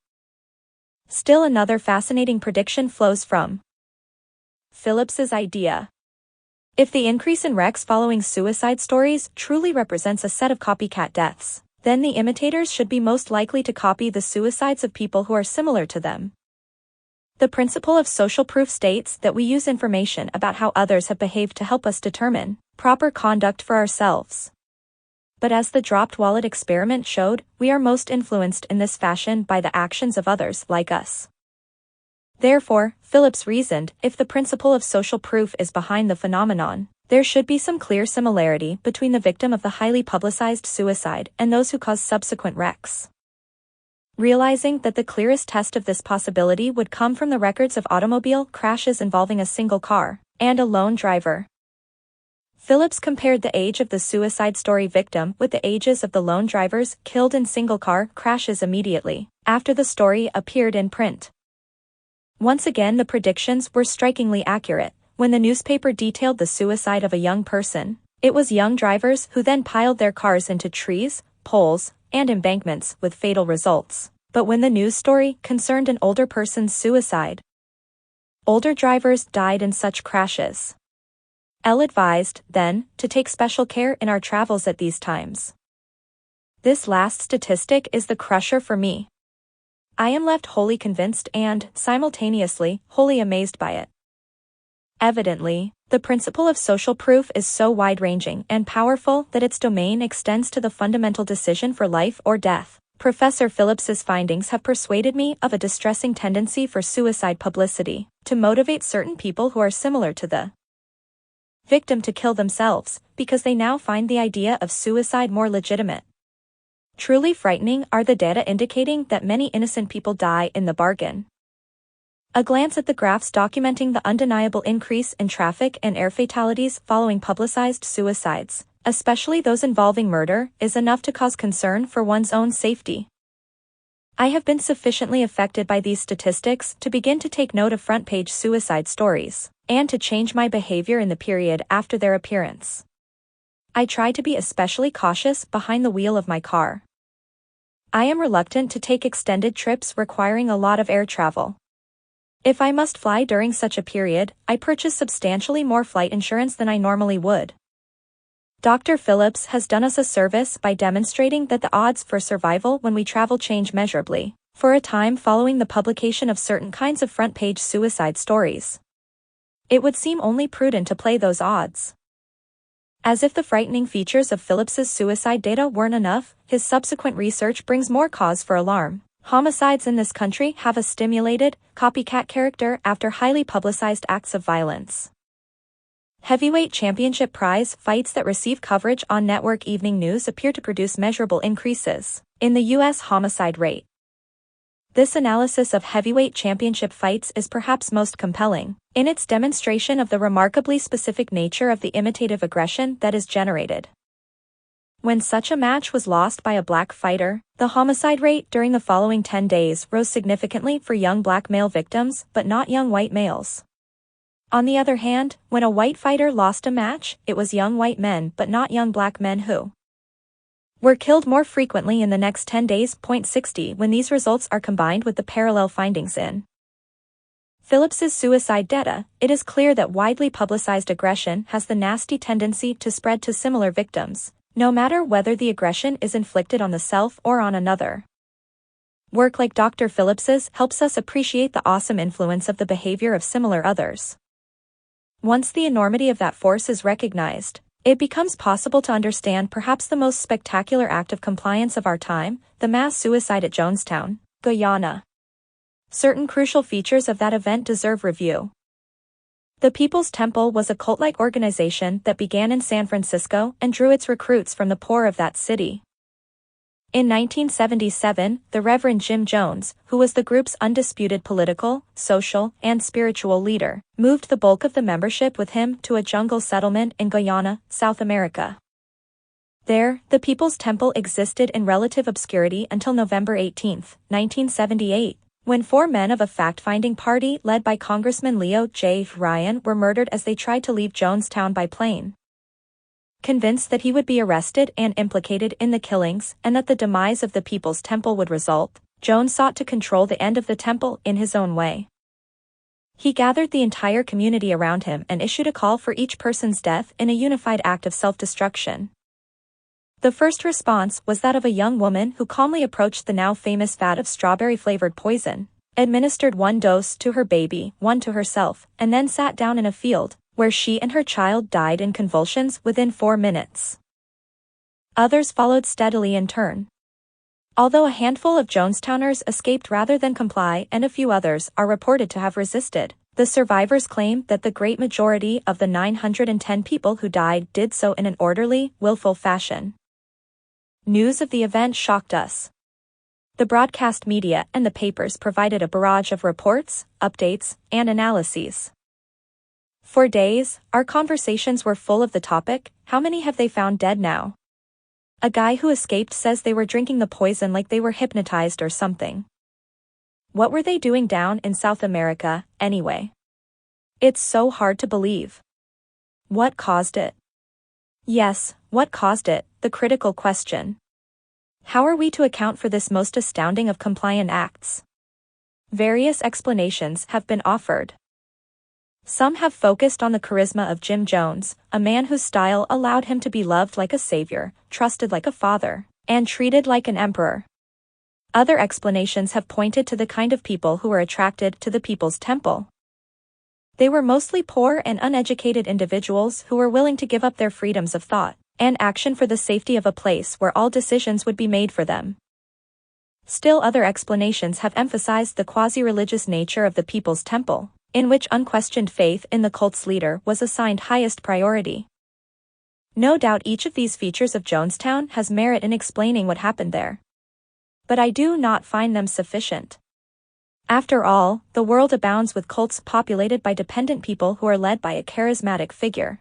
Speaker 1: Still another fascinating prediction flows from Phillips's idea. If the increase in wrecks following suicide stories truly represents a set of copycat deaths, then the imitators should be most likely to copy the suicides of people who are similar to them. The principle of social proof states that we use information about how others have behaved to help us determine proper conduct for ourselves. But as the dropped wallet experiment showed, we are most influenced in this fashion by the actions of others like us. Therefore, Phillips reasoned, if the principle of social proof is behind the phenomenon, there should be some clear similarity between the victim of the highly publicized suicide and those who cause subsequent wrecks. Realizing that the clearest test of this possibility would come from the records of automobile crashes involving a single car and a lone driver, Phillips compared the age of the suicide story victim with the ages of the lone drivers killed in single-car crashes immediately after the story appeared in print. Once again, the predictions were strikingly accurate. When the newspaper detailed the suicide of a young person, it was young drivers who then piled their cars into trees, poles, and embankments with fatal results. But when the news story concerned an older person's suicide, older drivers died in such crashes. L advised, then, to take special care in our travels at these times. This last statistic is the crusher for me. I am left wholly convinced and, simultaneously, wholly amazed by it. Evidently, the principle of social proof is so wide-ranging and powerful that its domain extends to the fundamental decision for life or death. Professor Phillips's findings have persuaded me of a distressing tendency for suicide publicity to motivate certain people who are similar to the victim to kill themselves, because they now find the idea of suicide more legitimate. Truly frightening are the data indicating that many innocent people die in the bargain. A glance at the graphs documenting the undeniable increase in traffic and air fatalities following publicized suicides, especially those involving murder, is enough to cause concern for one's own safety. I have been sufficiently affected by these statistics to begin to take note of front-page suicide stories, and to change my behavior in the period after their appearance. I try to be especially cautious behind the wheel of my car. I am reluctant to take extended trips requiring a lot of air travel. If I must fly during such a period, I purchase substantially more flight insurance than I normally would. Dr. Phillips has done us a service by demonstrating that the odds for survival when we travel change measurably, for a time following the publication of certain kinds of front-page suicide stories. It would seem only prudent to play those odds. As if the frightening features of Phillips's suicide data weren't enough, his subsequent research brings more cause for alarm. Homicides in this country have a stimulated, copycat character after highly publicized acts of violence. Heavyweight championship prize fights that receive coverage on network evening news appear to produce measurable increases in the U.S. homicide rate. This analysis of heavyweight championship fights is perhaps most compelling in its demonstration of the remarkably specific nature of the imitative aggression that is generated. When such a match was lost by a black fighter, the homicide rate during the following 10 days rose significantly for young black male victims, but not young white males. On the other hand, when a white fighter lost a match, it was young white men but not young black men who were killed more frequently in the next 10 days. 60 When these results are combined with the parallel findings in Phillips's suicide data, it is clear that widely publicized aggression has the nasty tendency to spread to similar victims, no matter whether the aggression is inflicted on the self or on another. Work like Dr. Phillips's helps us appreciate the awesome influence of the behavior of similar others. Once the enormity of that force is recognized, it becomes possible to understand perhaps the most spectacular act of compliance of our time, the mass suicide at Jonestown, Guyana. Certain crucial features of that event deserve review. The People's Temple was a cult-like organization that began in San Francisco and drew its recruits from the poor of that city. In 1977, the Reverend Jim Jones, who was the group's undisputed political, social, and spiritual leader, moved the bulk of the membership with him to a jungle settlement in Guyana, South America. There, the People's Temple existed in relative obscurity until November 18, 1978, when 4 men of a fact-finding party led by Congressman Leo J. Ryan were murdered as they tried to leave Jonestown by plane. Convinced that he would be arrested and implicated in the killings and that the demise of the People's Temple would result, Jones sought to control the end of the temple in his own way. He gathered the entire community around him and issued a call for each person's death in a unified act of self-destruction. The first response was that of a young woman who calmly approached the now famous vat of strawberry-flavored poison, administered 1 dose to her baby, 1 to herself, and then sat down in a field, where she and her child died in convulsions within 4 minutes. Others followed steadily in turn. Although a handful of Jonestowners escaped rather than comply and a few others are reported to have resisted, the survivors claim that the great majority of the 910 people who died did so in an orderly, willful fashion. News of the event shocked us. The broadcast media and the papers provided a barrage of reports, updates, and analyses. For days, our conversations were full of the topic, how many have they found dead now? A guy who escaped says they were drinking the poison like they were hypnotized or something. What were they doing down in South America, anyway? It's so hard to believe. What caused it? Yes, what caused it, the critical question. How are we to account for this most astounding of compliant acts? Various explanations have been offered. Some have focused on the charisma of Jim Jones, a man whose style allowed him to be loved like a savior, trusted like a father, and treated like an emperor. Other explanations have pointed to the kind of people who were attracted to the People's Temple. They were mostly poor and uneducated individuals who were willing to give up their freedoms of thought and action for the safety of a place where all decisions would be made for them. Still other explanations have emphasized the quasi-religious nature of the People's Temple, in which unquestioned faith in the cult's leader was assigned highest priority. No doubt each of these features of Jonestown has merit in explaining what happened there. But I do not find them sufficient. After all, the world abounds with cults populated by dependent people who are led by a charismatic figure.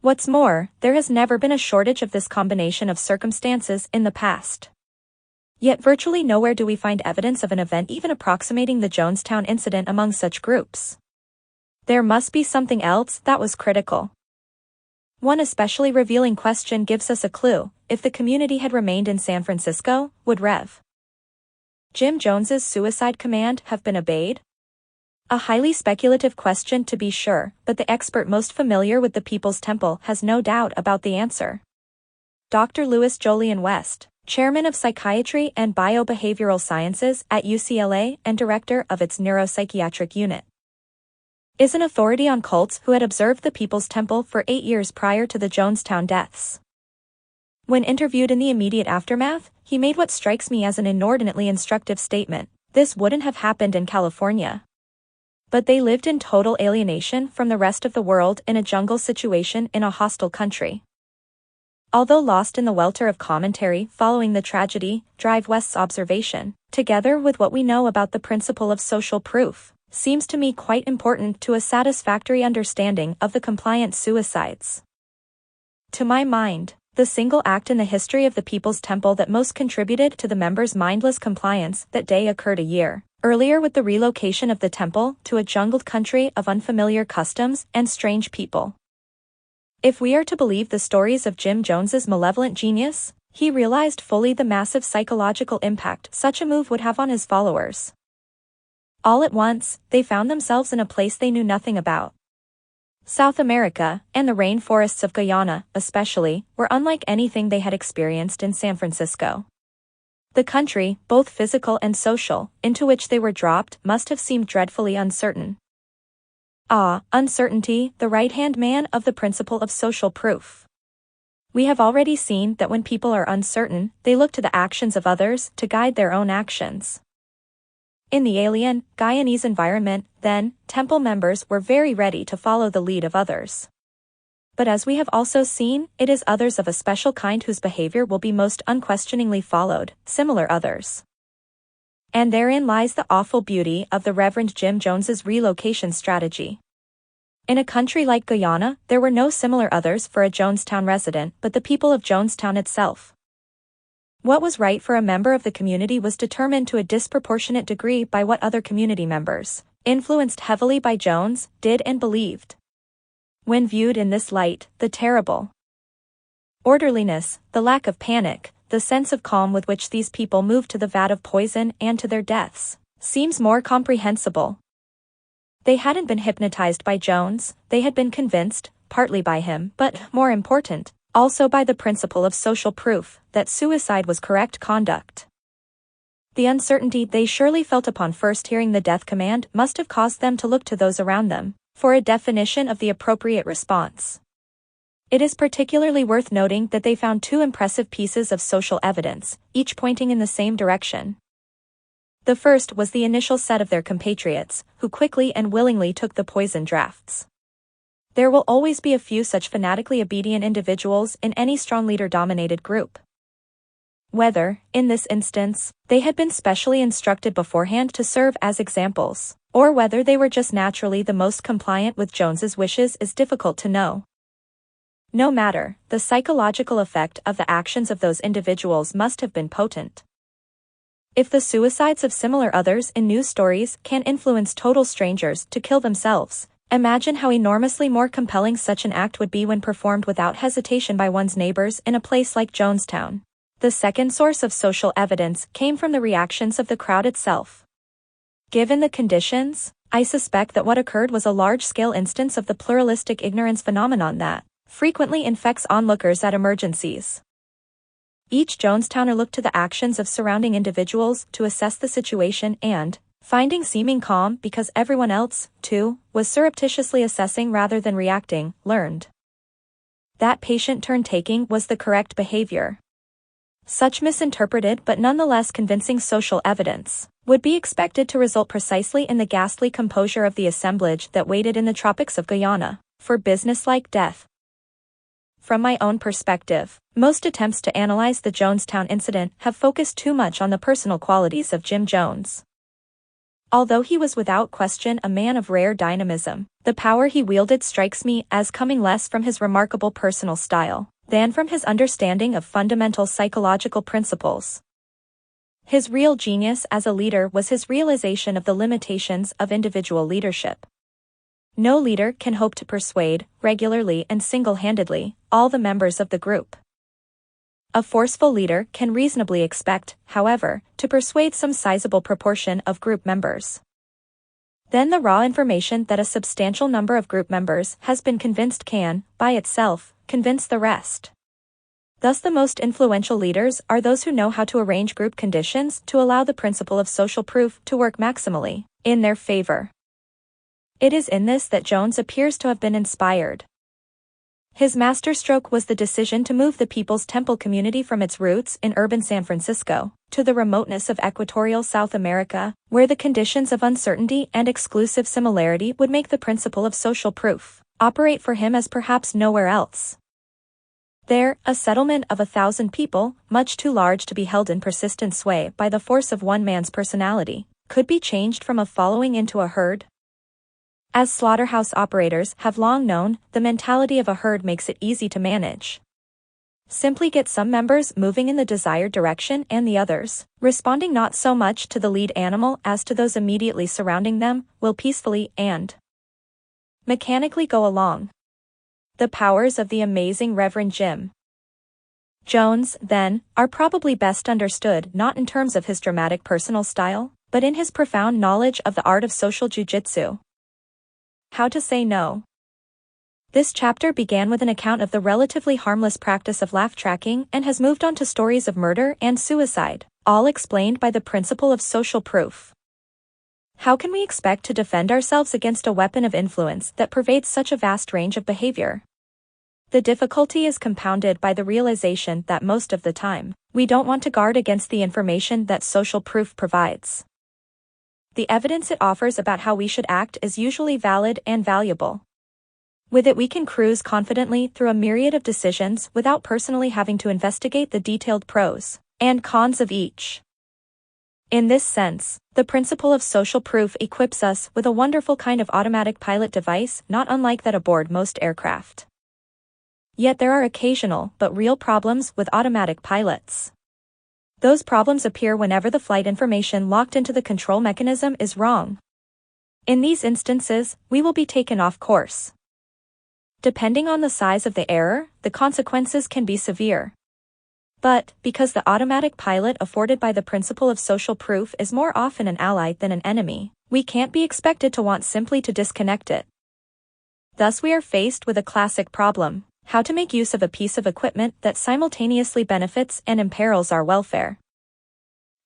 Speaker 1: What's more, there has never been a shortage of this combination of circumstances in the past. Yet virtually nowhere do we find evidence of an event even approximating the Jonestown incident among such groups. There must be something else that was critical. One especially revealing question gives us a clue: if the community had remained in San Francisco, would Rev. Jim Jones's suicide command have been obeyed? A highly speculative question to be sure, but the expert most familiar with the People's Temple has no doubt about the answer. Dr. Louis Jolyon West, chairman of Psychiatry and Biobehavioral Sciences at UCLA and director of its neuropsychiatric unit, is an authority on cults who had observed the People's Temple for 8 years prior to the Jonestown deaths. When interviewed in the immediate aftermath, he made what strikes me as an inordinately instructive statement: this wouldn't have happened in California. But they lived in total alienation from the rest of the world in a jungle situation in a hostile country. Although lost in the welter of commentary following the tragedy, Drive West's observation, together with what we know about the principle of social proof, seems to me quite important to a satisfactory understanding of the compliant suicides. To my mind, the single act in the history of the People's Temple that most contributed to the members' mindless compliance that day occurred a year earlier with the relocation of the temple to a jungled country of unfamiliar customs and strange people. If we are to believe the stories of Jim Jones's malevolent genius, he realized fully the massive psychological impact such a move would have on his followers. All at once, they found themselves in a place they knew nothing about. South America, and the rainforests of Guyana, especially, were unlike anything they had experienced in San Francisco. The country, both physical and social, into which they were dropped must have seemed dreadfully uncertain. Ah, uncertainty, the right-hand man of the principle of social proof. We have already seen that when people are uncertain, they look to the actions of others to guide their own actions. In the alien, Guyanese environment, then, temple members were very ready to follow the lead of others. But as we have also seen, it is others of a special kind whose behavior will be most unquestioningly followed, similar others. And therein lies the awful beauty of the Reverend Jim Jones's relocation strategy. In a country like Guyana, there were no similar others for a Jonestown resident but the people of Jonestown itself. What was right for a member of the community was determined to a disproportionate degree by what other community members, influenced heavily by Jones, did and believed. When viewed in this light, the terrible orderliness, the lack of panic, the sense of calm with which these people moved to the vat of poison and to their deaths seems more comprehensible. They hadn't been hypnotized by Jones, they had been convinced, partly by him, but, more important, also by the principle of social proof, that suicide was correct conduct. The uncertainty they surely felt upon first hearing the death command must have caused them to look to those around them for a definition of the appropriate response. It is particularly worth noting that they found two impressive pieces of social evidence, each pointing in the same direction. The first was the initial set of their compatriots, who quickly and willingly took the poison drafts. There will always be a few such fanatically obedient individuals in any strong leader-dominated group. Whether, in this instance, they had been specially instructed beforehand to serve as examples, or whether they were just naturally the most compliant with Jones's wishes is difficult to know. No matter, the psychological effect of the actions of those individuals must have been potent. If the suicides of similar others in news stories can influence total strangers to kill themselves, imagine how enormously more compelling such an act would be when performed without hesitation by one's neighbors in a place like Jonestown. The second source of social evidence came from the reactions of the crowd itself. Given the conditions, I suspect that what occurred was a large-scale instance of the pluralistic ignorance phenomenon that frequently infects onlookers at emergencies. Each Jonestowner looked to the actions of surrounding individuals to assess the situation and, finding seeming calm because everyone else, too, was surreptitiously assessing rather than reacting, learned that patient turn-taking was the correct behavior. Such misinterpreted but nonetheless convincing social evidence would be expected to result precisely in the ghastly composure of the assemblage that waited in the tropics of Guyana for businesslike death. From my own perspective, most attempts to analyze the Jonestown incident have focused too much on the personal qualities of Jim Jones. Although he was without question a man of rare dynamism, the power he wielded strikes me as coming less from his remarkable personal style than from his understanding of fundamental psychological principles. His real genius as a leader was his realization of the limitations of individual leadership. No leader can hope to persuade, regularly and single-handedly, all the members of the group. A forceful leader can reasonably expect, however, to persuade some sizable proportion of group members. Then the raw information that a substantial number of group members has been convinced can, by itself, convince the rest. Thus the most influential leaders are those who know how to arrange group conditions to allow the principle of social proof to work maximally in their favor. It is in this that Jones appears to have been inspired. His masterstroke was the decision to move the People's Temple community from its roots in urban San Francisco to the remoteness of equatorial South America, where the conditions of uncertainty and exclusive similarity would make the principle of social proof operate for him as perhaps nowhere else. There, a settlement of 1,000 people, much too large to be held in persistent sway by the force of one man's personality, could be changed from a following into a herd. As slaughterhouse operators have long known, the mentality of a herd makes it easy to manage. Simply get some members moving in the desired direction and the others, responding not so much to the lead animal as to those immediately surrounding them, will peacefully and mechanically go along. The powers of the amazing Reverend Jim Jones, then, are probably best understood not in terms of his dramatic personal style, but in his profound knowledge of the art of social jujitsu. How to say no. This chapter began with an account of the relatively harmless practice of laugh tracking and has moved on to stories of murder and suicide, all explained by the principle of social proof. How can we expect to defend ourselves against a weapon of influence that pervades such a vast range of behavior? The difficulty is compounded by the realization that most of the time, we don't want to guard against the information that social proof provides. The evidence it offers about how we should act is usually valid and valuable. With it we can cruise confidently through a myriad of decisions without personally having to investigate the detailed pros and cons of each. In this sense, the principle of social proof equips us with a wonderful kind of automatic pilot device not unlike that aboard most aircraft. Yet there are occasional but real problems with automatic pilots. Those problems appear whenever the flight information locked into the control mechanism is wrong. In these instances, we will be taken off course. Depending on the size of the error, the consequences can be severe. But, because the automatic pilot afforded by the principle of social proof is more often an ally than an enemy, we can't be expected to want simply to disconnect it. Thus we are faced with a classic problem: how to make use of a piece of equipment that simultaneously benefits and imperils our welfare.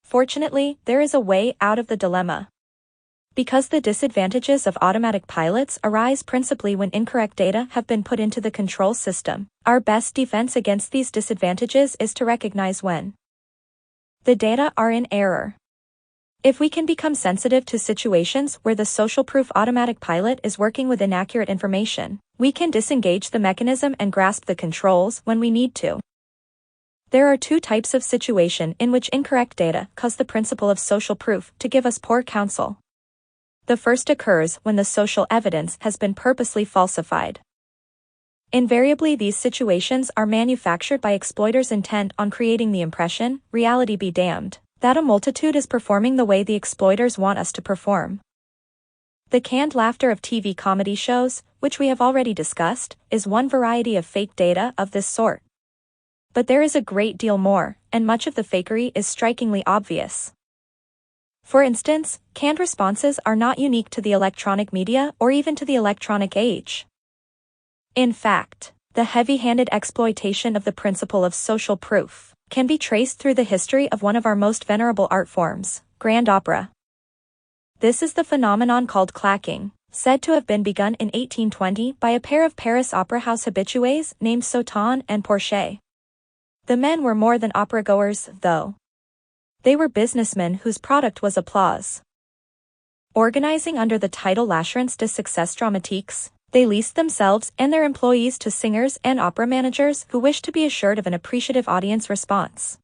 Speaker 1: Fortunately, there is a way out of the dilemma. Because the disadvantages of automatic pilots arise principally when incorrect data have been put into the control system, our best defense against these disadvantages is to recognize when the data are in error. If we can become sensitive to situations where the social proof automatic pilot is working with inaccurate information, we can disengage the mechanism and grasp the controls when we need to. There are two types of situation in which incorrect data cause the principle of social proof to give us poor counsel. The first occurs when the social evidence has been purposely falsified. Invariably, these situations are manufactured by exploiters intent on creating the impression, reality be damned, that a multitude is performing the way the exploiters want us to perform. The canned laughter of TV comedy shows, which we have already discussed, is one variety of fake data of this sort. But there is a great deal more, and much of the fakery is strikingly obvious. For instance, canned responses are not unique to the electronic media or even to the electronic age. In fact, the heavy-handed exploitation of the principle of social proof can be traced through the history of one of our most venerable art forms, grand opera. This is the phenomenon called clacking, said to have been begun in 1820 by a pair of Paris opera house habitués named Sauton and Porchet. The men were more than opera-goers, though. They were businessmen whose product was applause. Organizing under the title L'Assurance de Succès Dramatiques, they leased themselves and their employees to singers and opera managers who wished to be assured of an appreciative audience response.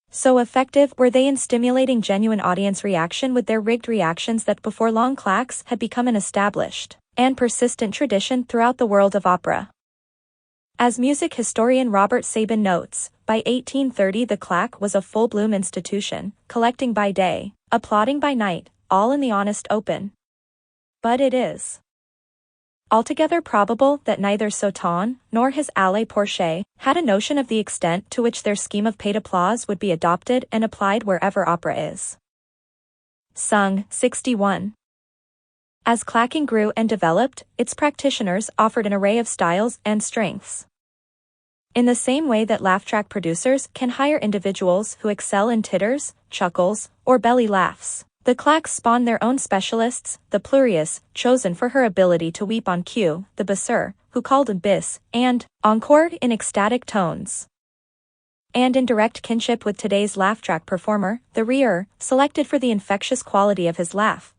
Speaker 1: So effective were they in stimulating genuine audience reaction with their rigged reactions that before long claques had become an established and persistent tradition throughout the world of opera. As music historian Robert Sabin notes, by 1830 the claque was a full-bloom institution, collecting by day, applauding by night, all in the honest open. But it is altogether probable that neither Sauton nor his ally Porchet had a notion of the extent to which their scheme of paid applause would be adopted and applied wherever opera is sung. 61. As clacking grew and developed, its practitioners offered an array of styles and strengths. In the same way that laugh track producers can hire individuals who excel in titters, chuckles, or belly laughs, the claques spawned their own specialists, the Pluralistic, chosen for her ability to weep on cue, the Basser, who called a bis, and encore in ecstatic tones. And in direct kinship with today's laugh track performer, the Rire, selected for the infectious quality of his laugh.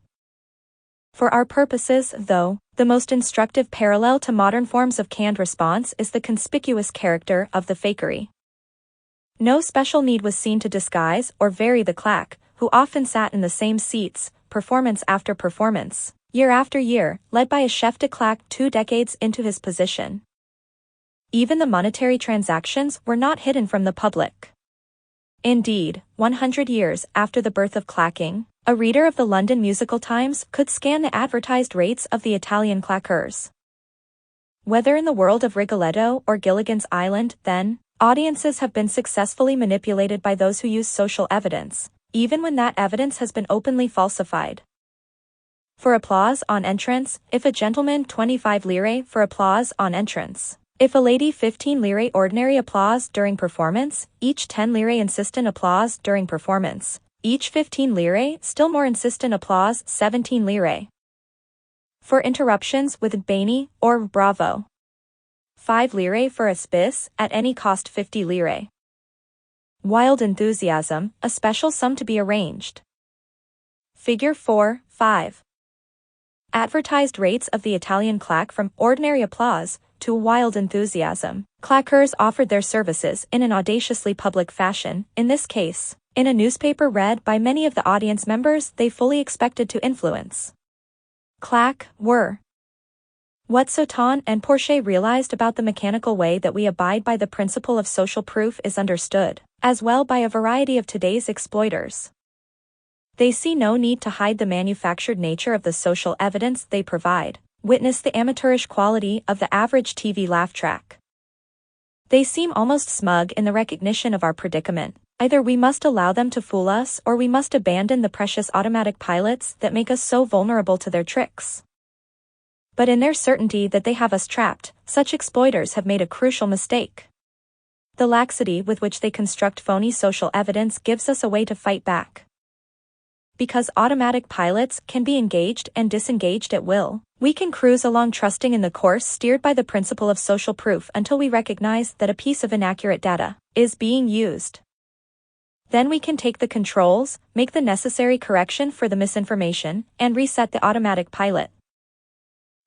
Speaker 1: For our purposes, though, the most instructive parallel to modern forms of canned response is the conspicuous character of the fakery. No special need was seen to disguise or vary the claque, who often sat in the same seats, performance after performance, year after year, led by a chef de claque 2 decades into his position. Even the monetary transactions were not hidden from the public. Indeed, 100 years after the birth of clacking, a reader of the London Musical Times could scan the advertised rates of the Italian claqueurs. Whether in the world of Rigoletto or Gilligan's Island, then, audiences have been successfully manipulated by those who use social evidence, even when that evidence has been openly falsified. For applause on entrance, if a gentleman 25 lire for applause on entrance. If a lady 15 lire ordinary applause during performance, each 10 lire insistent applause during performance. Each 15 lire, still more insistent applause, 17 lire. For interruptions with Bene or bravo. 5 lire for a bis, at any cost 50 lire. Wild enthusiasm, a special sum to be arranged. Figure 4.5. Advertised rates of the Italian claque from ordinary applause to wild enthusiasm. Claqueurs offered their services in an audaciously public fashion, in this case, in a newspaper read by many of the audience members they fully expected to influence. Claque were what Sauton and Porchet realized about the mechanical way that we abide by the principle of social proof is understood, as well by a variety of today's exploiters. They see no need to hide the manufactured nature of the social evidence they provide. Witness the amateurish quality of the average TV laugh track. They seem almost smug in the recognition of our predicament. Either we must allow them to fool us or we must abandon the precious automatic pilots that make us so vulnerable to their tricks. But in their certainty that they have us trapped, such exploiters have made a crucial mistake. The laxity with which they construct phony social evidence gives us a way to fight back. Because automatic pilots can be engaged and disengaged at will, we can cruise along trusting in the course steered by the principle of social proof until we recognize that a piece of inaccurate data is being used. Then we can take the controls, make the necessary correction for the misinformation, and reset the automatic pilot.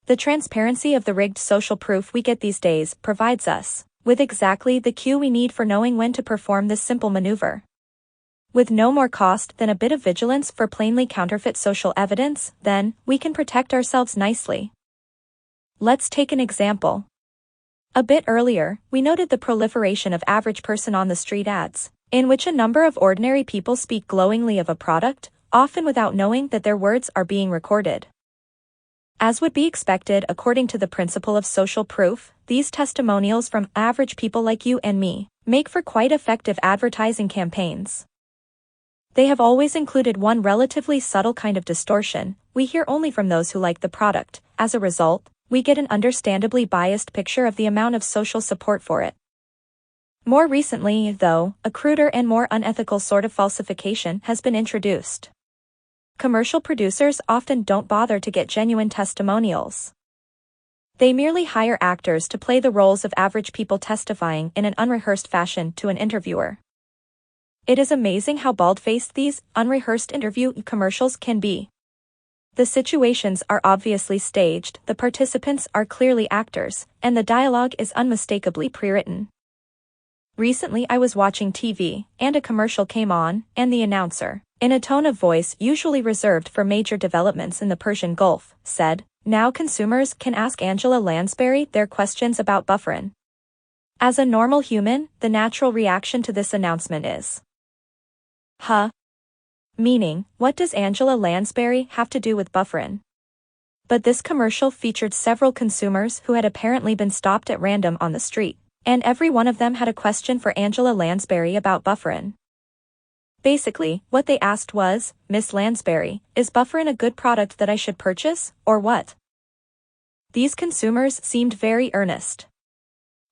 Speaker 1: The transparency of the rigged social proof we get these days provides us with exactly the cue we need for knowing when to perform this simple maneuver. With no more cost than a bit of vigilance for plainly counterfeit social evidence, then, we can protect ourselves nicely. Let's take an example. A bit earlier, we noted the proliferation of average person on the street ads, in which a number of ordinary people speak glowingly of a product, often without knowing that their words are being recorded. As would be expected according to the principle of social proof, these testimonials from average people like you and me make for quite effective advertising campaigns. They have always included one relatively subtle kind of distortion we hear only from those who like the product. As a result, we get an understandably biased picture of the amount of social support for it. More recently, though, a cruder and more unethical sort of falsification has been introduced. Commercial producers often don't bother to get genuine testimonials. They merely hire actors to play the roles of average people testifying in an unrehearsed fashion to an interviewer. It is amazing how bald-faced these unrehearsed interview commercials can be. The situations are obviously staged, the participants are clearly actors, and the dialogue is unmistakably pre-written. Recently I was watching TV, and a commercial came on, and the announcer, in a tone of voice usually reserved for major developments in the Persian Gulf, said, "Now consumers can ask Angela Lansbury their questions about bufferin." As a normal human, the natural reaction to this announcement is, "Huh?" Meaning, what does Angela Lansbury have to do with bufferin? But this commercial featured several consumers who had apparently been stopped at random on the street, and every one of them had a question for Angela Lansbury about bufferin. Basically, what they asked was, "Miss Lansbury, is bufferin a good product that I should purchase, or what?" These consumers seemed very earnest.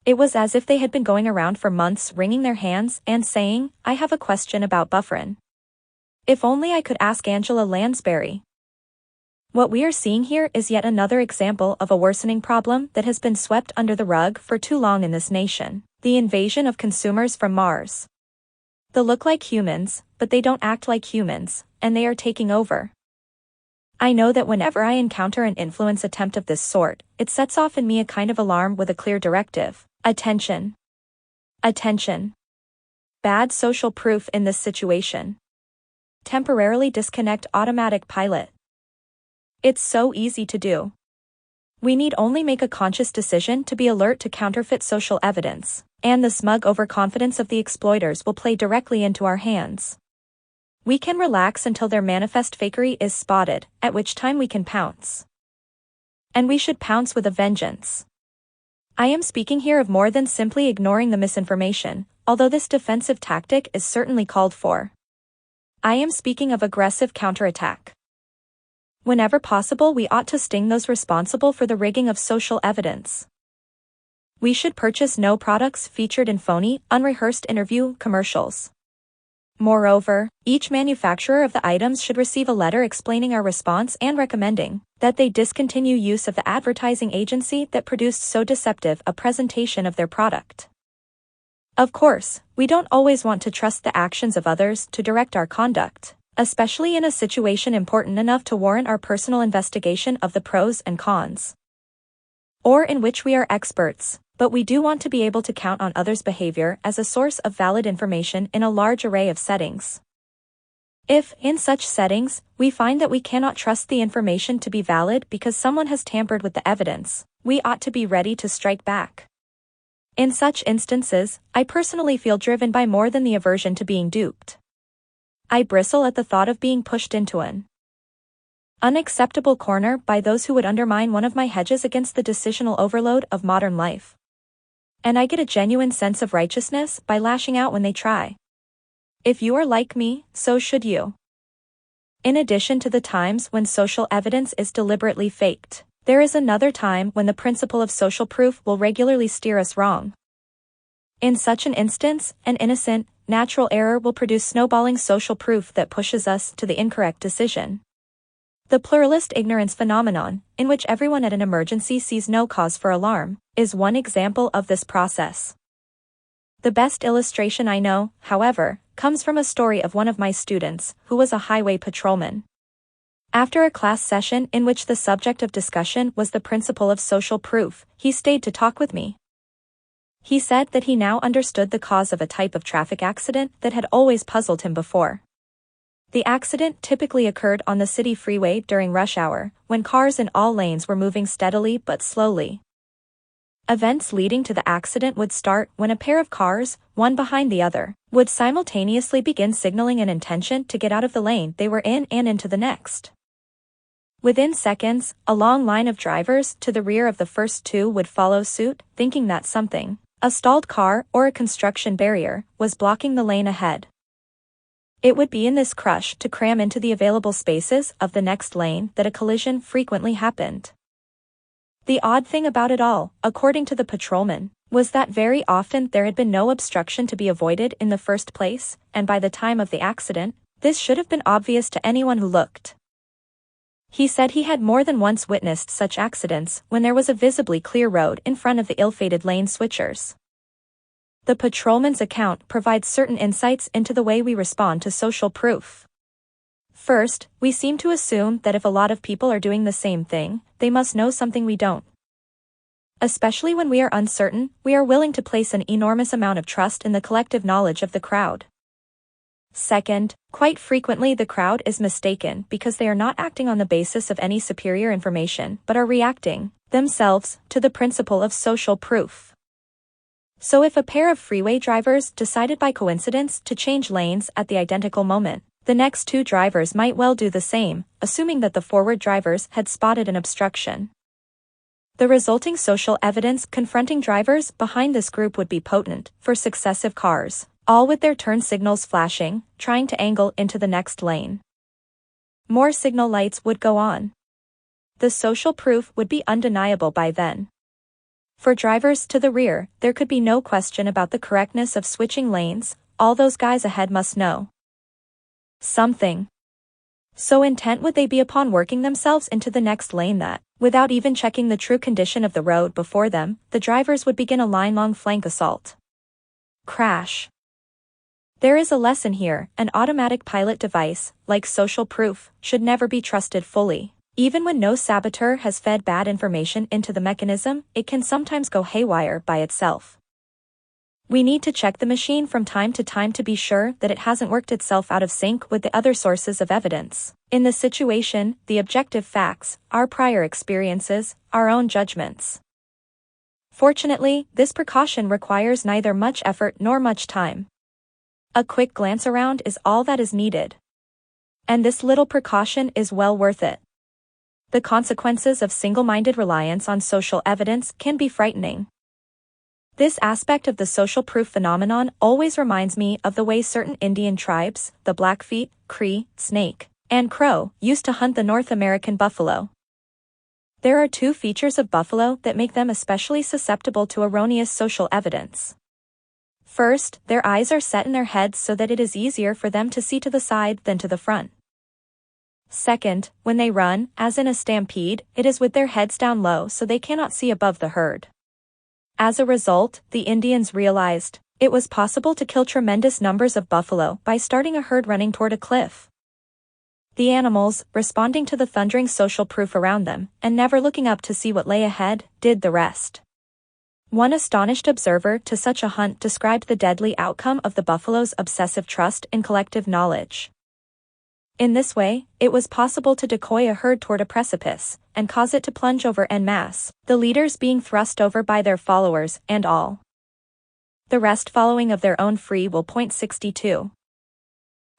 Speaker 1: It was as if they had been going around for months wringing their hands and saying, "I have a question about bufferin. If only I could ask Angela Lansbury." What we are seeing here is yet another example of a worsening problem that has been swept under the rug for too long in this nation: the invasion of consumers from Mars. They look like humans, but they don't act like humans, and they are taking over. I know that whenever I encounter an influence attempt of this sort, it sets off in me a kind of alarm with a clear directive: attention. Attention. Bad social proof in this situation. Temporarily disconnect automatic pilot. It's so easy to do. We need only make a conscious decision to be alert to counterfeit social evidence, and the smug overconfidence of the exploiters will play directly into our hands. We can relax until their manifest fakery is spotted, at which time we can pounce. And we should pounce with a vengeance. I am speaking here of more than simply ignoring the misinformation, although this defensive tactic is certainly called for. I am speaking of aggressive counterattack. Whenever possible, we ought to sting those responsible for the rigging of social evidence. We should purchase no products featured in phony, unrehearsed interview commercials. Moreover, each manufacturer of the items should receive a letter explaining our response and recommending that they discontinue use of the advertising agency that produced so deceptive a presentation of their product. Of course, we don't always want to trust the actions of others to direct our conduct, especially in a situation important enough to warrant our personal investigation of the pros and cons, or in which we are experts, but we do want to be able to count on others' behavior as a source of valid information in a large array of settings. If, in such settings, we find that we cannot trust the information to be valid because someone has tampered with the evidence, we ought to be ready to strike back. In such instances, I personally feel driven by more than the aversion to being duped. I bristle at the thought of being pushed into an unacceptable corner by those who would undermine one of my hedges against the decisional overload of modern life. And I get a genuine sense of righteousness by lashing out when they try. If you are like me, so should you. In addition to the times when social evidence is deliberately faked, there is another time when the principle of social proof will regularly steer us wrong. In such an instance, an innocent, natural error will produce snowballing social proof that pushes us to the incorrect decision. The pluralist ignorance phenomenon, in which everyone at an emergency sees no cause for alarm, is one example of this process. The best illustration I know, however, comes from a story of one of my students, who was a highway patrolman. After a class session in which the subject of discussion was the principle of social proof, he stayed to talk with me. He said that he now understood the cause of a type of traffic accident that had always puzzled him before. The accident typically occurred on the city freeway during rush hour, when cars in all lanes were moving steadily but slowly. Events leading to the accident would start when a pair of cars, one behind the other, would simultaneously begin signaling an intention to get out of the lane they were in and into the next. Within seconds, a long line of drivers to the rear of the first two would follow suit, thinking that something, a stalled car or a construction barrier, was blocking the lane ahead. It would be in this crush to cram into the available spaces of the next lane that a collision frequently happened. The odd thing about it all, according to the patrolman, was that very often there had been no obstruction to be avoided in the first place, and by the time of the accident, this should have been obvious to anyone who looked. He said he had more than once witnessed such accidents when there was a visibly clear road in front of the ill-fated lane switchers. The patrolman's account provides certain insights into the way we respond to social proof. First, we seem to assume that if a lot of people are doing the same thing, they must know something we don't. Especially when we are uncertain, we are willing to place an enormous amount of trust in the collective knowledge of the crowd. Second, quite frequently the crowd is mistaken because they are not acting on the basis of any superior information but are reacting, themselves, to the principle of social proof. So if a pair of freeway drivers decided by coincidence to change lanes at the identical moment, the next two drivers might well do the same, assuming that the forward drivers had spotted an obstruction. The resulting social evidence confronting drivers behind this group would be potent for successive cars, all with their turn signals flashing, trying to angle into the next lane. More signal lights would go on. The social proof would be undeniable by then. For drivers to the rear, there could be no question about the correctness of switching lanes, all those guys ahead must know something. So intent would they be upon working themselves into the next lane that, without even checking the true condition of the road before them, the drivers would begin a line-long flank assault. Crash. There is a lesson here: an automatic pilot device, like social proof, should never be trusted fully. Even when no saboteur has fed bad information into the mechanism, it can sometimes go haywire by itself. We need to check the machine from time to time to be sure that it hasn't worked itself out of sync with the other sources of evidence. In the situation, the objective facts, our prior experiences, our own judgments. Fortunately, this precaution requires neither much effort nor much time. A quick glance around is all that is needed. And this little precaution is well worth it. The consequences of single-minded reliance on social evidence can be frightening. This aspect of the social proof phenomenon always reminds me of the way certain Indian tribes, the Blackfeet, Cree, Snake, and Crow, used to hunt the North American buffalo. There are two features of buffalo that make them especially susceptible to erroneous social evidence. First, their eyes are set in their heads so that it is easier for them to see to the side than to the front. Second, when they run, as in a stampede, it is with their heads down low so they cannot see above the herd. As a result, the Indians realized it was possible to kill tremendous numbers of buffalo by starting a herd running toward a cliff. The animals, responding to the thundering social proof around them, and never looking up to see what lay ahead, did the rest. One astonished observer to such a hunt described the deadly outcome of the buffalo's obsessive trust in collective knowledge. In this way, it was possible to decoy a herd toward a precipice, and cause it to plunge over en masse, the leaders being thrust over by their followers, and all the rest following of their own free will. 62.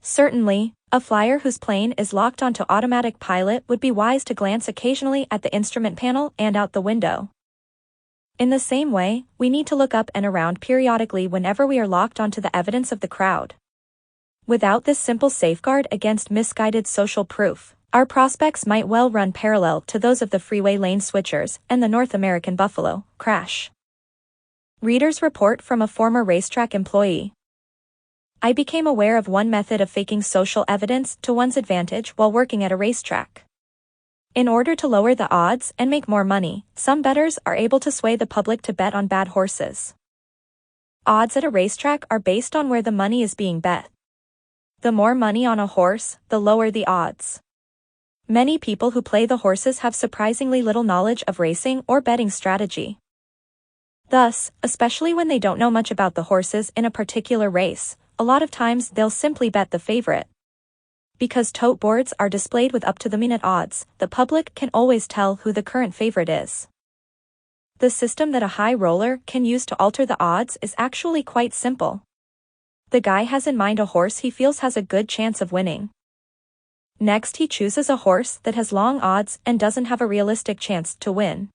Speaker 1: Certainly, a flyer whose plane is locked onto automatic pilot would be wise to glance occasionally at the instrument panel and out the window. In the same way, we need to look up and around periodically whenever we are locked onto the evidence of the crowd. Without this simple safeguard against misguided social proof, our prospects might well run parallel to those of the freeway lane switchers and the North American buffalo crash. Reader's report from a former racetrack employee. I became aware of one method of faking social evidence to one's advantage while working at a racetrack. In order to lower the odds and make more money, some bettors are able to sway the public to bet on bad horses. Odds at a racetrack are based on where the money is being bet. The more money on a horse, the lower the odds. Many people who play the horses have surprisingly little knowledge of racing or betting strategy. Thus, especially when they don't know much about the horses in a particular race, a lot of times they'll simply bet the favorite. Because tote boards are displayed with up-to-the-minute odds, the public can always tell who the current favorite is. The system that a high roller can use to alter the odds is actually quite simple. The guy has in mind a horse he feels has a good chance of winning. Next, he chooses a horse that has long odds and doesn't have a realistic chance to win.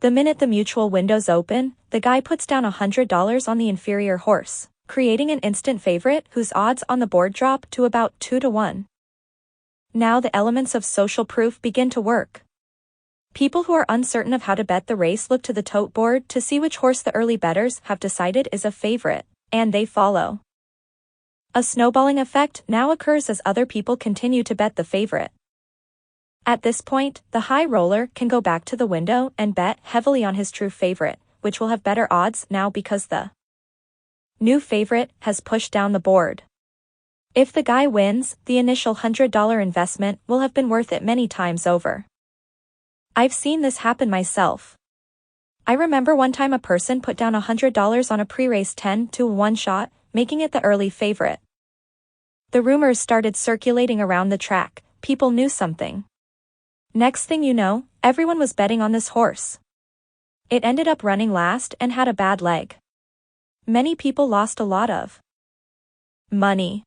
Speaker 1: The minute the mutual windows open, the guy puts down $100 on the inferior horse, creating an instant favorite whose odds on the board drop to about 2-1. Now the elements of social proof begin to work. People who are uncertain of how to bet the race look to the tote board to see which horse the early bettors have decided is a favorite, and they follow. A snowballing effect now occurs as other people continue to bet the favorite. At this point, the high roller can go back to the window and bet heavily on his true favorite, which will have better odds now because the new favorite has pushed down the board. If the guy wins, the initial $100 investment will have been worth it many times over. I've seen this happen myself. I remember one time a person put down $100 on a pre-race 10-1 shot, making it the early favorite. The rumors started circulating around the track. People knew something. Next thing you know, everyone was betting on this horse. It ended up running last and had a bad leg. Many people lost a lot of money.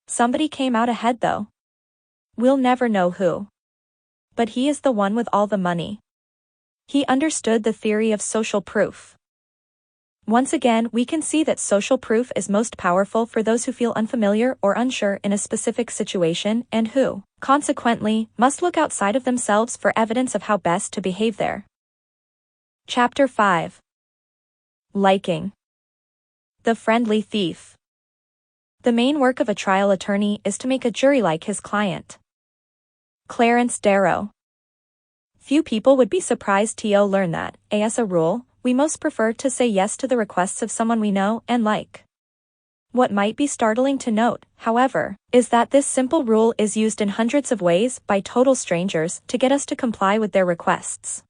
Speaker 1: Somebody came out ahead though. We'll never know who. But he is the one with all the money. He understood the theory of social proof. Once again, we can see that social proof is most powerful for those who feel unfamiliar or unsure in a specific situation and who, consequently, must look outside of themselves for evidence of how best to behave there. Chapter 5. Liking. The Friendly Thief. The main work of a trial attorney is to make a jury like his client. Clarence Darrow. Few people would be surprised to learn that, as a rule, we most prefer to say yes to the requests of someone we know and like. What might be startling to note, however, is that this simple rule is used in hundreds of ways by total strangers to get us to comply with their requests.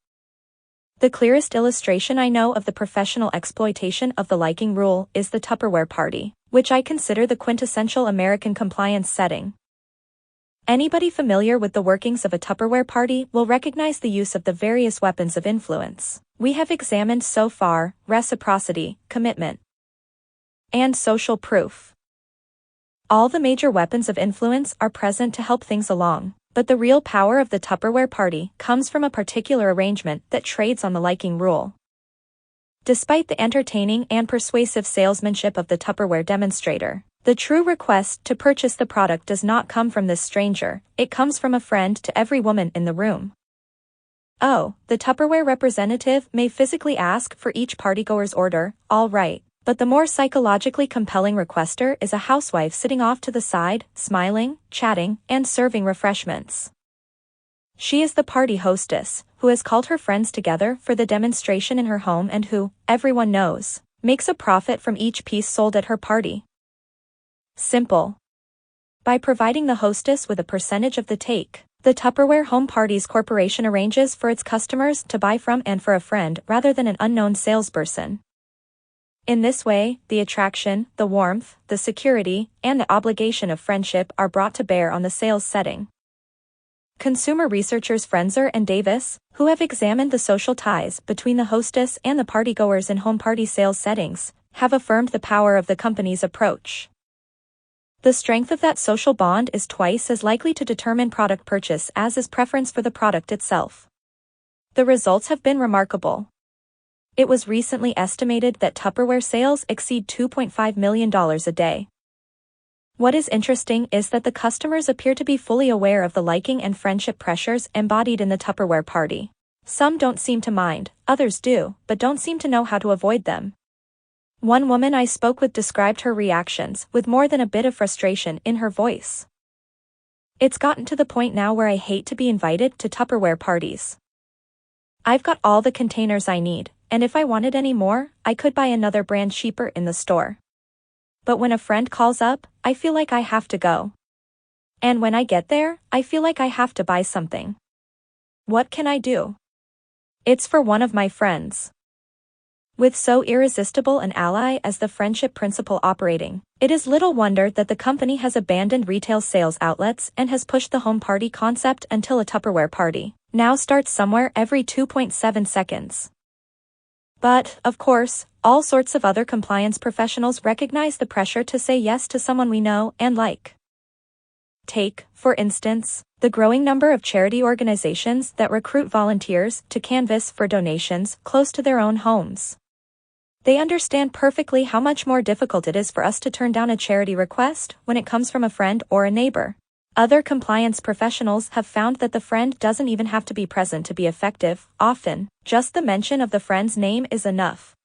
Speaker 1: The clearest illustration I know of the professional exploitation of the liking rule is the Tupperware party, which I consider the quintessential American compliance setting. Anybody familiar with the workings of a Tupperware party will recognize the use of the various weapons of influence we have examined so far: reciprocity, commitment, and social proof. All the major weapons of influence are present to help things along, but the real power of the Tupperware party comes from a particular arrangement that trades on the liking rule. Despite the entertaining and persuasive salesmanship of the Tupperware demonstrator, the true request to purchase the product does not come from this stranger, it comes from a friend to every woman in the room. Oh, the Tupperware representative may physically ask for each partygoer's order, all right, but the more psychologically compelling requester is a housewife sitting off to the side, smiling, chatting, and serving refreshments. She is the party hostess, who has called her friends together for the demonstration in her home and who, everyone knows, makes a profit from each piece sold at her party. Simple. By providing the hostess with a percentage of the take, the Tupperware Home Parties Corporation arranges for its customers to buy from and for a friend rather than an unknown salesperson. In this way, the attraction, the warmth, the security, and the obligation of friendship are brought to bear on the sales setting. Consumer researchers Frenzer and Davis, who have examined the social ties between the hostess and the partygoers in home party sales settings, have affirmed the power of the company's approach. The strength of that social bond is twice as likely to determine product purchase as is preference for the product itself. The results have been remarkable. It was recently estimated that Tupperware sales exceed $2.5 million a day. What is interesting is that the customers appear to be fully aware of the liking and friendship pressures embodied in the Tupperware party. Some don't seem to mind, others do, but don't seem to know how to avoid them. One woman I spoke with described her reactions with more than a bit of frustration in her voice. It's gotten to the point now where I hate to be invited to Tupperware parties. I've got all the containers I need, and if I wanted any more, I could buy another brand cheaper in the store. But when a friend calls up, I feel like I have to go. And when I get there, I feel like I have to buy something. What can I do? It's for one of my friends. With so irresistible an ally as the friendship principle operating, it is little wonder that the company has abandoned retail sales outlets and has pushed the home party concept until a Tupperware party now starts somewhere every 2.7 seconds. But, of course, all sorts of other compliance professionals recognize the pressure to say yes to someone we know and like. Take, for instance, the growing number of charity organizations that recruit volunteers to canvass for donations close to their own homes. They understand perfectly how much more difficult it is for us to turn down a charity request when it comes from a friend or a neighbor. Other compliance professionals have found that the friend doesn't even have to be present to be effective. Often, just the mention of the friend's name is enough.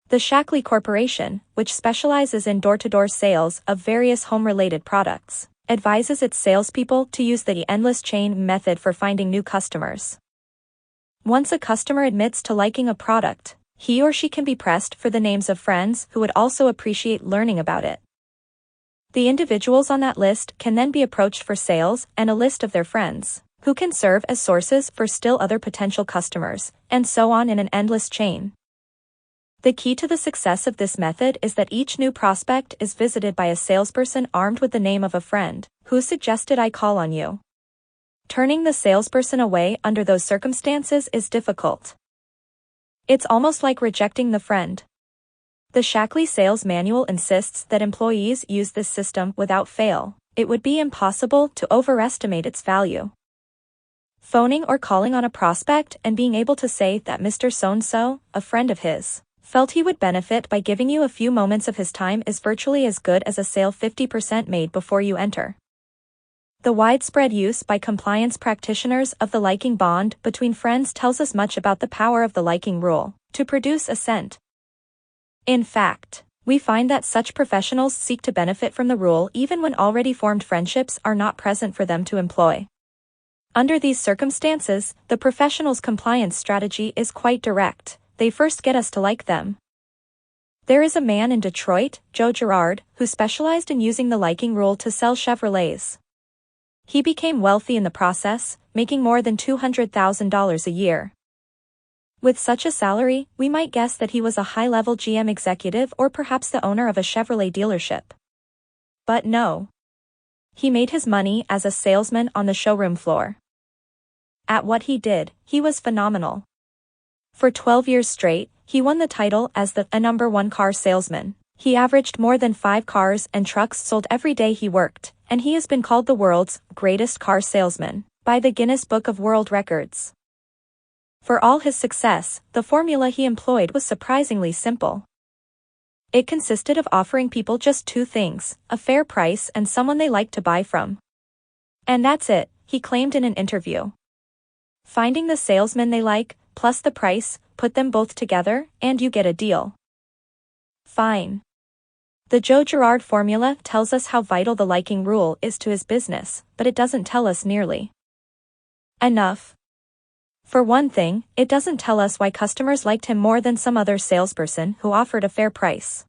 Speaker 1: The Shackley Corporation, which specializes in door-to-door sales of various home-related products, advises its salespeople to use the endless chain method for finding new customers. Once a customer admits to liking a product, he or she can be pressed for the names of friends who would also appreciate learning about it. The individuals on that list can then be approached for sales and a list of their friends, who can serve as sources for still other potential customers, and so on in an endless chain. The key to the success of this method is that each new prospect is visited by a salesperson armed with the name of a friend, who suggested I call on you. Turning the salesperson away under those circumstances is difficult. It's almost like rejecting the friend. The Shackley Sales Manual insists that employees use this system without fail. It would be impossible to overestimate its value. Phoning or calling on a prospect and being able to say that Mr. So-and-so, a friend of his, felt he would benefit by giving you a few moments of his time is virtually as good as a sale 50% made before you enter. The widespread use by compliance practitioners of the liking bond between friends tells us much about the power of the liking rule to produce assent. In fact, we find that such professionals seek to benefit from the rule even when already formed friendships are not present for them to employ. Under these circumstances, the professional's compliance strategy is quite direct. They first get us to like them. There is a man in Detroit, Joe Girard, who specialized in using the liking rule to sell Chevrolets. He became wealthy in the process, making more than $200,000 a year. With such a salary, we might guess that he was a high-level GM executive or perhaps the owner of a Chevrolet dealership. But no. He made his money as a salesman on the showroom floor. At what he did, he was phenomenal. For 12 years straight, he won the title as the number one car salesman. He averaged more than 5 cars and trucks sold every day he worked, and he has been called the world's greatest car salesman by the Guinness Book of World Records. For all his success, the formula he employed was surprisingly simple. It consisted of offering people just 2 things, a fair price and someone they liked to buy from. And that's it, he claimed in an interview. Finding the salesman they like, plus the price, put them both together, and you get a deal. Fine. The Joe Girard formula tells us how vital the liking rule is to his business, but it doesn't tell us nearly enough. For one thing, it doesn't tell us why customers liked him more than some other salesperson who offered a fair price.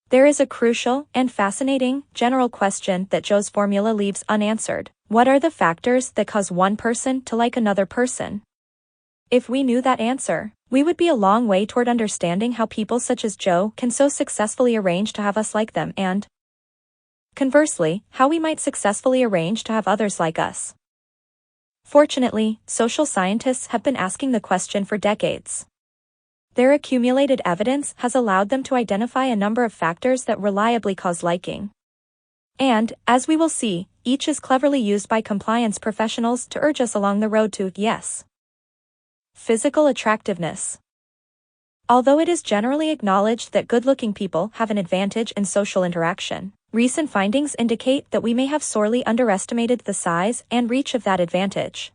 Speaker 1: There is a crucial and fascinating general question that Joe's formula leaves unanswered. What are the factors that cause one person to like another person? If we knew that answer, we would be a long way toward understanding how people such as Joe can so successfully arrange to have us like them and, conversely, how we might successfully arrange to have others like us. Fortunately, social scientists have been asking the question for decades. Their accumulated evidence has allowed them to identify a number of factors that reliably cause liking. And, as we will see, each is cleverly used by compliance professionals to urge us along the road to yes. Physical attractiveness. Although it is generally acknowledged that good-looking people have an advantage in social interaction, recent findings indicate that we may have sorely underestimated the size and reach of that advantage.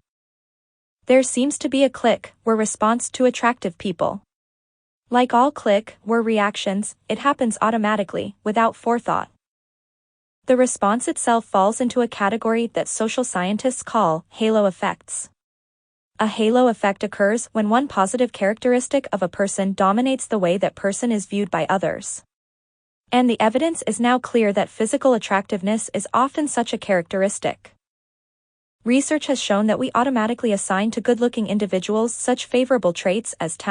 Speaker 1: There seems to be a click-were response to attractive people. Like all click-were reactions, it happens automatically, without forethought. The response itself falls into a category that social scientists call halo effects. A halo effect occurs when one positive characteristic of a person dominates the way that person is viewed by others. And the evidence is now clear that physical attractiveness is often such a characteristic. Research has shown that we automatically assign to good-looking individuals such favorable traits as talent,